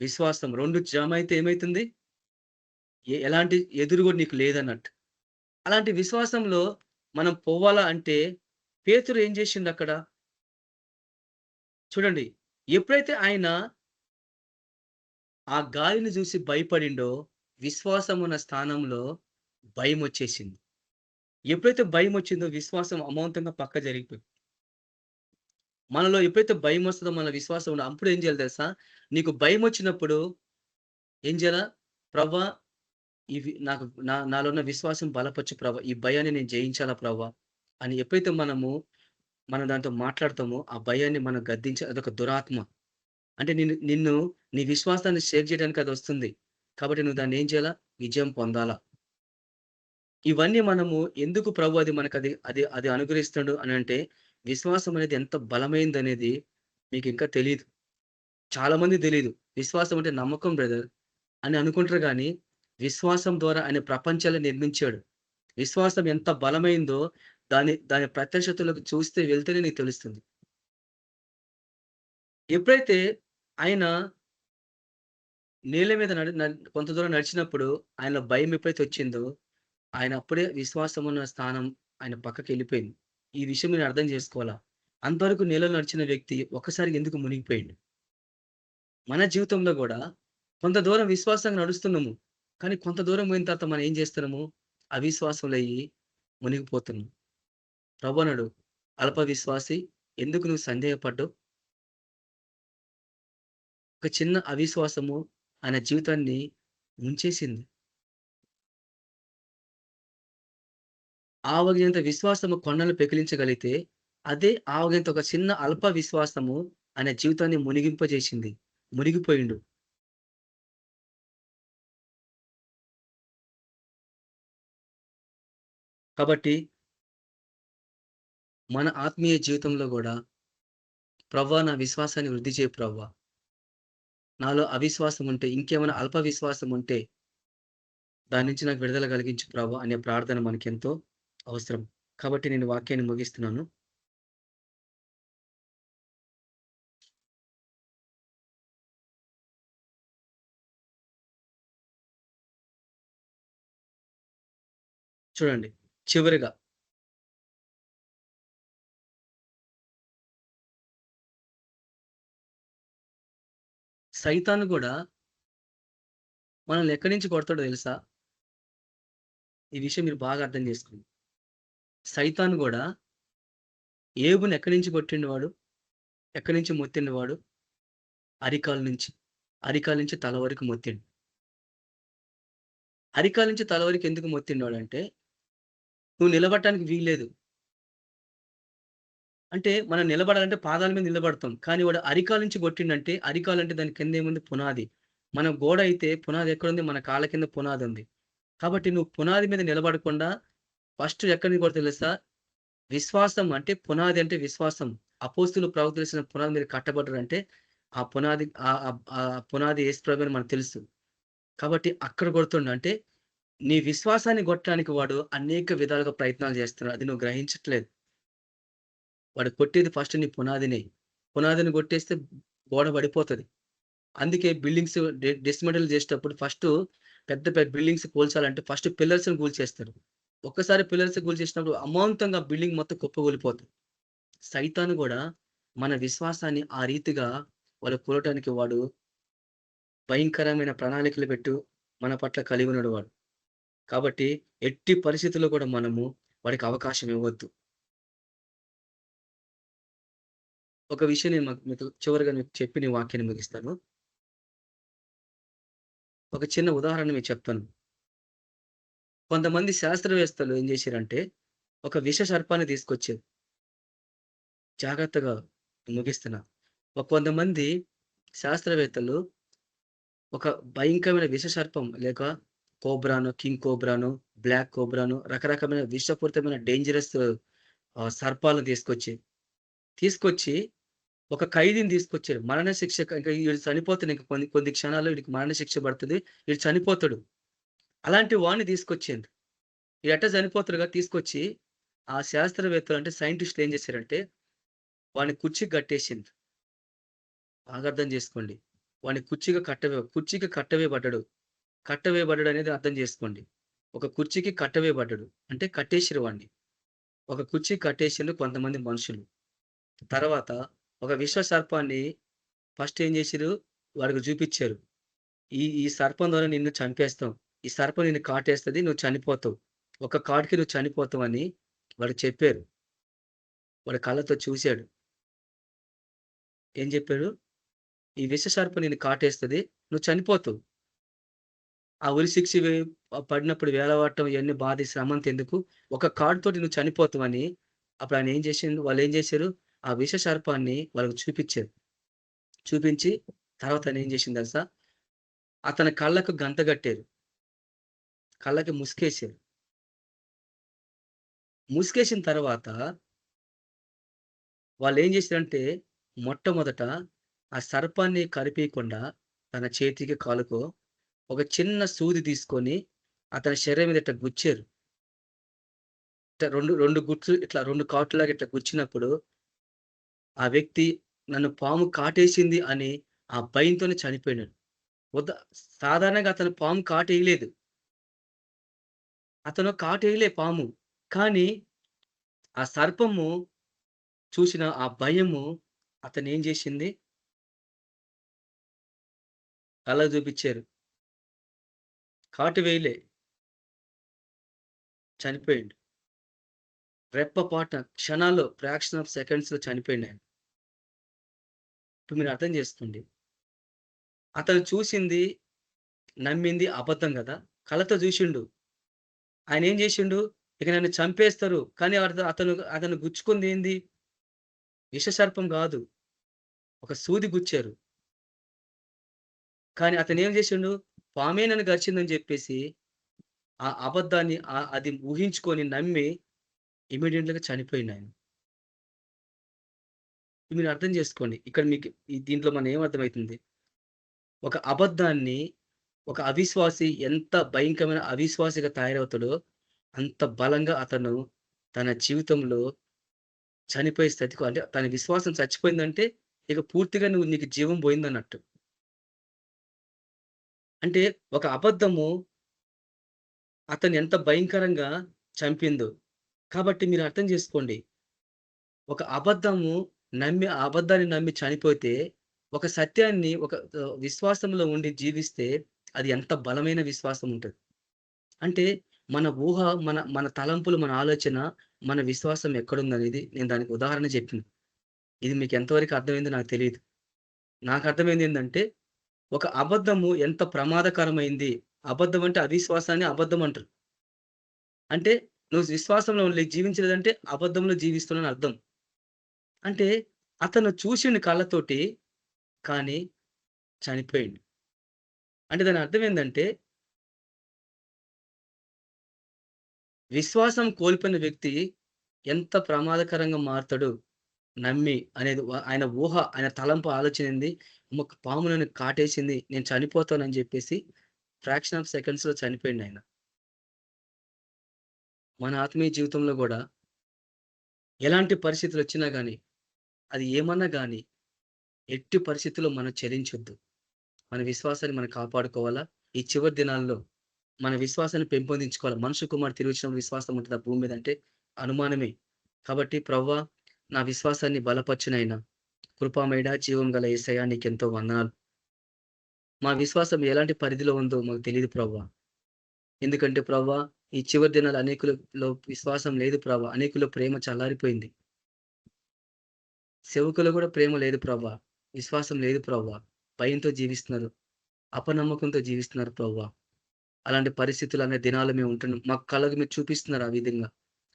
విశ్వాసం 2 జమ అయితే ఏమైతుంది? ఎలాంటి ఎదురుగుడు నీకు లేదన్నట్టు. అలాంటి విశ్వాసంలో మనం పోవాలా అంటే, పేతురు ఏం జేషిండక్కడ? చూడండి. ఎప్పుడైతే ఆయన ఆ గాలిని జూసి భయపడిండో, విశ్వాసమున్న స్థానంలో భయమొచ్చేసింది. ఎప్పుడైతే భయమొచ్చిందో విశ్వాసం అమాంతంగా పక్క జరిగిపోయింది. మనలో ఎప్పుడైతే భయమొస్తదో మన విశ్వాసం అప్పుడు ఏం జేయాలి తెలుసా? నీకు భయమొచ్చినప్పుడు ఏం జేయాలా? ప్రభా! ఇవి నాకు నాలో ఉన్న విశ్వాసం బలపరచు ప్రభా! ఈ భయాన్ని నేను జయించాలా ప్రభా! అని ఎప్పుడైతే మనం దాంతో మాట్లాడతామో, ఆ భయాన్ని మనం అదొక దురాత్మ. అంటే నిన్ను నీ విశ్వాసాన్ని షేర్ చేయడానికి అదొస్తుంది. కాబట్టి నువ్వు దాన్ని ఏం చేయాలా? విజయం పొందాలా. ఇవన్నీ మనము ఎందుకు ప్రభు అది మనకది అది అది అది అనుగ్రహిస్తాడు అనంటే, విశ్వాసం అనేది ఎంత బలమైందనేది మీకింకా తెలీదు. చాలా మందికి తెలీదు. విశ్వాసం అంటే నమ్మకం బ్రదర్ అని అనుకుంటారు గానీ, విశ్వాసం ద్వారా ఆయన ప్రపంచాన్ని నిర్మించాడు. విశ్వాసం ఎంత బలమైందో దాని ప్రత్యక్షతలోకి చూస్తే వెళ్తేనే నీకు తెలుస్తుంది. ఎప్పుడైతే ఆయన నీళ్ళ మీద నడి నడ్ కొంత దూరం నడిచినప్పుడు ఆయనలో భయం ఎప్పుడైతే వచ్చిందో, ఆయన అప్పుడే విశ్వాసమున్న స్థానం ఆయన పక్కకెళ్ళిపోయింది. ఈ విషయం మీరు అర్థం చేసుకోవాలా. అంతవరకు నీళ్ళలో నడిచిన వ్యక్తి ఒక్కసారిగా ఎందుకు మునిగిపోయిండు? మన జీవితంలో గూడా కొంత దూరం విశ్వాసంగా నడుస్తున్నాము. కానీ కొంత దూరం పోయిన తర్వాత మనం ఏం చేస్తున్నాము? అవిశ్వాసులయ్యి మునిగిపోతున్నాం. ప్రభువన్నాడు, "అల్ప విశ్వాసి, ఎందుకు నువ్వు సందేహపడ్డావు?" ఒక చిన్న అవిశ్వాసము ఆయన జీవితాన్ని ముంచేసింది. ఆవగింజంత విశ్వాసము కొండలను పెకిలించగలిగితే, అదే ఆవగింజంత ఒక చిన్న అల్ప విశ్వాసము ఆయన జీవితాన్ని మునిగింపజేసింది. మునిగిపోయిండు. కాబట్టి మన ఆత్మీయ జీవితంలో గూడా, "ప్రభువా నా విశ్వాసాన్ని వృద్ధి చేయి ప్రభువా. నాలో అవిశ్వాసం ఉంటే, ఇంకేమైనా అల్ప విశ్వాసం ఉంటే, దాని నుంచి నాకు విడుదల కలిగించు ప్రభువా" అనే ప్రార్థన మనకెంతో అవసరం. కాబట్టి నేను వాక్యాన్ని ముగిస్తున్నాను. చూడండి, చివరగా సైతాను కూడా మనల్ని ఎక్కడి నుంచి కొడతాడో తెలుసా? ఈ విషయం మీరు బాగా అర్థం చేసుకోండి. సైతాను కూడా ఏబుని ఎక్కడి నుంచి కొట్టిండు వాడు? ఎక్కడి నుంచి మొత్తిండు వాడు? అరికాల నుంచి. అరికాల నుంచి తల వరకు మొత్తిండు. అరికాల నుంచి తల వరకు ఎందుకు మొత్తిండాడంటే, నువ్వు నిలబడటానికి వీల్లేదు. అంటే మనం నిలబడాలంటే పాదాల మీద నిలబడతాం. కానీ వాడు అరికాల నుంచి కొట్టిండంటే, అరికాలంటే దాని కిందేముంది? పునాది. మన గోడ అయితే పునాది ఎక్కడుంది? మన కాళ్ళ కింద పునాది ఉంది. కాబట్టి నువ్వు పునాది మీద నిలబడకుండా ఫస్ట్ ఎక్కడి నుంచి కొడతావు తెలుసా? విశ్వాసం అంటే పునాది అంటే విశ్వాసం. అపోస్తులు ప్రవక్తలు పునాది మీద కట్టబడ్డారంటే ఆ పునాది ఆ పునాది యేసు ప్రభు అని మనకు తెలుసు. కాబట్టి అక్కడ కొడుతుండు. అంటే నీ విశ్వాసాన్ని కొట్టడానికి వాడు అనేక విధాలుగా ప్రయత్నాలు చేస్తున్నాడు. అది నువ్వు గ్రహించట్లేదు. వాడు కొట్టేది ఫస్ట్ నీ పునాదినే. పునాదిని కొట్టేస్తే గోడ పడిపోతది. అందుకే బిల్డింగ్స్ డిస్‌మెంటల్ చేసేటప్పుడు ఫస్ట్ పెద్ద పెద్ద బిల్డింగ్స్ కూల్చాలంటే ఫస్ట్ పిల్లర్స్‌ని కూల్చేస్తారు. ఒక్కసారి పిల్లర్స్ కూల్చేసినప్పుడు అమాంతంగా బిల్డింగ్ మొత్తం కుప్పకూలిపోతుంది. సైతాను కూడా మన విశ్వాసాన్ని ఆ రీతిగా వాడు కూలటానికి వాడు భయంకరమైన ప్రణాళికలు పెట్టు మన పట్ల కలిగి ఉన్నాడు వాడు. కాబట్టి ఎట్టి పరిస్థితుల్లో కూడా మనము వాడికి అవకాశం ఇవ్వద్దు. ఒక విషయం నేను మీకు చివరిగా మీకు చెప్పి నీ వాక్యాన్ని ముగిస్తాను. ఒక చిన్న ఉదాహరణ మీకు చెప్తాను. కొంతమంది శాస్త్రవేత్తలు ఏం చేశారంటే, ఒక విష సర్పాన్ని తీసుకొచ్చారు. జాగ్రత్తగా ముగిస్తున్నా. కొంతమంది శాస్త్రవేత్తలు ఒక భయంకరమైన విష సర్పం లేక కోబ్రాను, కింగ్ కోబ్రాను, బ్లాక్ కోబ్రాను రకరకమైన విషపూరితమైన డేంజరస్ సర్పాలను తీసుకొచ్చి ఒక ఖైదీని తీసుకొచ్చారు. మరణ శిక్ష ఇంక ఈడు చనిపోతాడు. ఇంక కొన్ని కొన్ని క్షణాల్లో వీడికి మరణ శిక్ష పడతది. వీడు చనిపోతాడు. అలాంటి వాడిని తీసుకొచ్చిండ్రు. ఎట్టా చనిపోతాడుగా తీసుకొచ్చి ఆ శాస్త్రవేత్తలు అంటే సైంటిస్టులు ఏం చేశారంటే వాడిని కుర్చీకి కట్టేసిండ్రు. బాగా అర్థం చేసుకోండి. వాడిని కుర్చీకి కట్టవేయబడ్డాడు. కట్టవేయబడ్డాడు అనేది అర్థం చేసుకోండి. ఒక కుర్చీకి కట్టవేయబడ్డాడు. అంటే కట్టేసిర్రు వాడిని. ఒక కుర్చీకి కట్టేసిండ్రు కొంతమంది మనుషులు. తర్వాత ఒక విష సర్పాన్ని ఫస్ట్ ఏం చేసిర్రు? వాడికి చూపిచ్చారు. ఈ సర్పం ద్వారా నిన్ను చంపేస్తాం. ఈ సర్పం నిన్ను కాటేస్తది. నువ్వు చనిపోతావు. ఒక కాటుకి నువ్వు చనిపోతావని వాడికి చెప్పారు. వాడు కళ్ళతో చూసాడు. ఏం చెప్పాడు? ఈ విష సర్పం నిన్ను కాటేస్తది. నువ్వు చనిపోతావు. ఆ ఉరి శిక్ష పడినప్పుడు వేలవాడటం ఇయన్నీ బాధ, శ్రమంతెందుకు? ఒక కాటుతోటి నువ్వు చనిపోతావని అప్పుడు ఆయన ఏం చేసిండు? వాళ్ళేం చేశారు? ఆ విష సర్పాన్ని వాళ్ళకి చూపిచ్చారు. చూపించి తర్వాత ఆయన ఏం చేసిండు తెలుసా? అతని కళ్ళకు గంత కట్టారు. కళ్ళకి ముసుగేసారు. ముసుగేసిన తర్వాత వాళ్ళేం చేశారంటే మొట్టమొదట ఆ సర్పాన్ని కరిపీయకుండా తన చేతికి, కాలుకో ఒక చిన్న సూది తీసుకొని అతని శరీరం మీద ఇట్లా గుచ్చారు. ఇట్లా 2 గుట్లు ఇట్లా 2 కాటులాగా ఇట్లా గుచ్చినప్పుడు ఆ వ్యక్తి నన్ను పాము కాటేసింది అని ఆ భయంతోనే చనిపోయినాడు. ఉద సాధారణంగా అతను పాము కాటేయలేదు. అతను కాటేయలే పాము. కానీ ఆ సర్పము చూసిన ఆ భయము అతనేం చేసింది? కళ్ళకు చూపిచ్చారు. కాటు వేయలే. చనిపోయిండు. రెప్పపాటున క్షణాల్లో ఫ్రాక్షన్ ఆఫ్ సెకండ్స్‌లో చనిపోయిండాయన. ఇప్పుడు మీరు అర్థం చేసుకోండి. అతను చూసింది, నమ్మింది అబద్ధం గదా! కళ్ళతో చూసిండు. ఆయనేం జేషిండు? ఇక నన్ను చంపేస్తారు. కానీ అతను గుచ్చుకుందేంది? విషసర్పం గాదు. ఒక సూది గుచ్చారు. కానీ అతనేం జేషిండు? పామే నన్ను గరిచిందని జెప్పేసి ఆ అబద్ధాన్ని అది ఊహించుకొని నమ్మి ఇమ్మీడియేట్‌లీగా చనిపోయిండాయన. మీరు అర్థం జేసుకోండి. ఇక్కడ మీకు దీంట్లో మనం ఏం అర్థమైతుంది? ఒక అబద్ధాన్ని ఒక అవిశ్వాసి ఎంత భయంకరమైన అవిశ్వాసిగా తయారవుతాడో, అంత బలంగా అతను తన జీవితంలో చనిపోయే స్థితికి అంటే తన విశ్వాసం చచ్చిపోయిందంటే, ఇక పూర్తిగా నీకు జీవం పోయిందన్నట్టు. అంటే ఒక అబద్ధము అతన్ని ఎంత భయంకరంగా చంపిందో. కాబట్టి మీరు అర్థం చేసుకోండి. ఒక అబద్ధము ఆ అబద్ధాన్ని నమ్మి చనిపోతే, ఒక సత్యాన్ని ఒక విశ్వాసంలో ఉండి జీవిస్తే అది ఎంత బలమైన విశ్వాసం ఉంటది. అంటే మన ఊహ, మన మన తలంపులు, మన ఆలోచన, మన విశ్వాసం ఎక్కడుందనేది నేను దానికి ఉదాహరణ చెప్పిన. ఇది మీకు ఎంతవరకు అర్థమైందో నాకు తెలీదు. నాకు అర్థమైంది ఏందంటే, ఒక అబద్ధము ఎంత ప్రమాదకరమైంది. అబద్ధం అంటే అవిశ్వాసాన్ని అబద్ధం అంటారు. అంటే నువ్వు విశ్వాసంలో జీవించలేదంటే అబద్ధంలో జీవిస్తున్నావని అర్థం. అంటే అతను చూసిండు కళ్ళతోటి, కానీ చనిపోయిండు. అంటే దాని అర్థం ఏందంటే, విశ్వాసం కోల్పోయిన వ్యక్తి ఎంత ప్రమాదకరంగా మారతాడు నమ్మి అనేది ఆయన ఊహ, ఆయన తలంపు ఆలోచన ఏంది, ఒక పాము నన్ను కాటేసింది, నేను చనిపోతానని చెప్పేసి ఫ్రాక్షన్ ఆఫ్ సెకండ్స్‌లో చనిపోయిండాయన. మన ఆత్మీయ జీవితంలో గూడా ఎలాంటి పరిస్థితులొచ్చినా గానీ, అది ఏమన్నా గానీ, ఎట్టి పరిస్థితుల్లో మనం చలించొద్దు. మన విశ్వాసాన్ని మనం కాపాడుకోవాలా. ఈ చివరి దినాల్లో మన విశ్వాసాన్ని పెంపొందించుకోవాలి. మనుష్య కుమారుడు తిరిగి వచ్చినప్పుడు విశ్వాసం ఉంటదా భూమి మీద అంటే అనుమానమే. కాబట్టి ప్రవ్వా, నా విశ్వాసాన్ని బలపరచు నాయనా. కృపామయుడా, జీవం గల యేసయ్యా, నీకెంతో వందనాలు. మా విశ్వాసం ఎలాంటి పరిధిలో ఉందో మాకు తెలీదు ప్రవ్వా. ఎందుకంటే ప్రవ్వా, ఈ చివరి దినాలు అనేకులలో విశ్వాసం లేదు ప్రవ్వా. అనేకుల్లో ప్రేమ చల్లారిపోయింది. సేవకులో కూడా ప్రేమ లేదు ప్రవ్వా. విశ్వాసం లేదు ప్రవ్వా. భయంతో జీవిస్తున్నారు. అపనమ్మకంతో జీవిస్తున్నారు ప్రవ్వా. అలాంటి పరిస్థితులు అనే దినాలు మేము ఉంటున్నాం. మాకు కళ్ళకు మీరు చూపిస్తున్నారు ఆ విధంగా.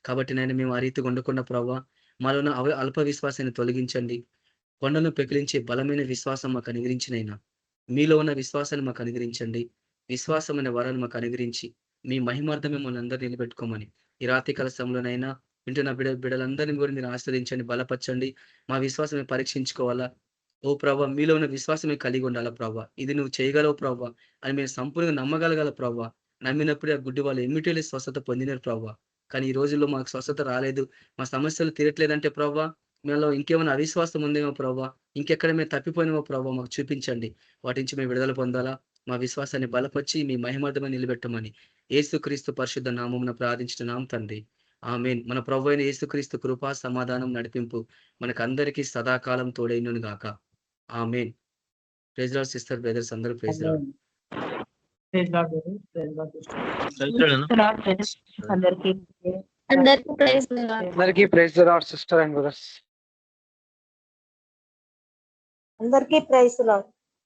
కాబట్టి నాయన మేము ఆ రీతిగా ఉండకుండా ప్రవ్వా, మాలో ఉన్న అల్ప విశ్వాసాన్ని తొలగించండి. కొండను పెకిలించే బలమైన విశ్వాసం మాకు అనుగ్రహించినైనా. మీలో ఉన్న విశ్వాసాన్ని మాకు అనుగ్రహించండి. విశ్వాసం అనే వరాన్ని మాకు అనుగ్రహించి, మీ మహిమార్థమే మమ్మల్ని అందరిని నిలబెట్టుకోమని, ఈ రాత్రి కాల సమయంలోనైనా వింటున్న బిడ్డలందరినీ కూడా మీరు ఆస్వాదించండి, బలపరచండి. మా విశ్వాసమే పరీక్షించుకోవాలా. ఓ ప్రభా, మీలో ఉన్న విశ్వాసమే కలిగి ఉండాలా ప్రభా. ఇది నువ్వు చేయగలవు ప్రభా అని మేము సంపూర్ణంగా నమ్మగలగాల ప్రభా. నమ్మినప్పుడే ఆ గుడ్డి వాళ్ళు ఇమ్మీడియేట్‌లీ స్వస్థత పొందినారు ప్రభా. కానీ ఈ రోజుల్లో మాకు స్వస్థత రాలేదు. మా సమస్యలు తీరట్లేదంటే ప్రభా, మాలో ఇంకేమైనా అవిశ్వాసం ఉందేమో ప్రభా, ఇంకెక్కడ మేము తప్పిపోయినామో ప్రభా మాకు చూపించండి. వాటి నుంచి మేము విడుదల పొందాలా. మా విశ్వాసాన్ని బలపరిచి మీ మహిమార్థమై నిలబెట్టమని యేసుక్రీస్తు పరిశుద్ధ నామమున ప్రార్థించుచున్నాం తండ్రి. ఆమేన్. మన ప్రభువైన యేసుక్రీస్తు కృప, సమాధానం, నడిపింపు మనకందరికీ సదాకాలం తోడైనను గాక. Amen. Praise lord sister, brothers అందరూ praise lord. Praise lord brother. Praise lord sister. అందరికీ అందరికీ ప్రైజ్ లార్డ్. అందరికీ praise the lord sister and brothers. అందరికీ ప్రైజ్ లార్డ్.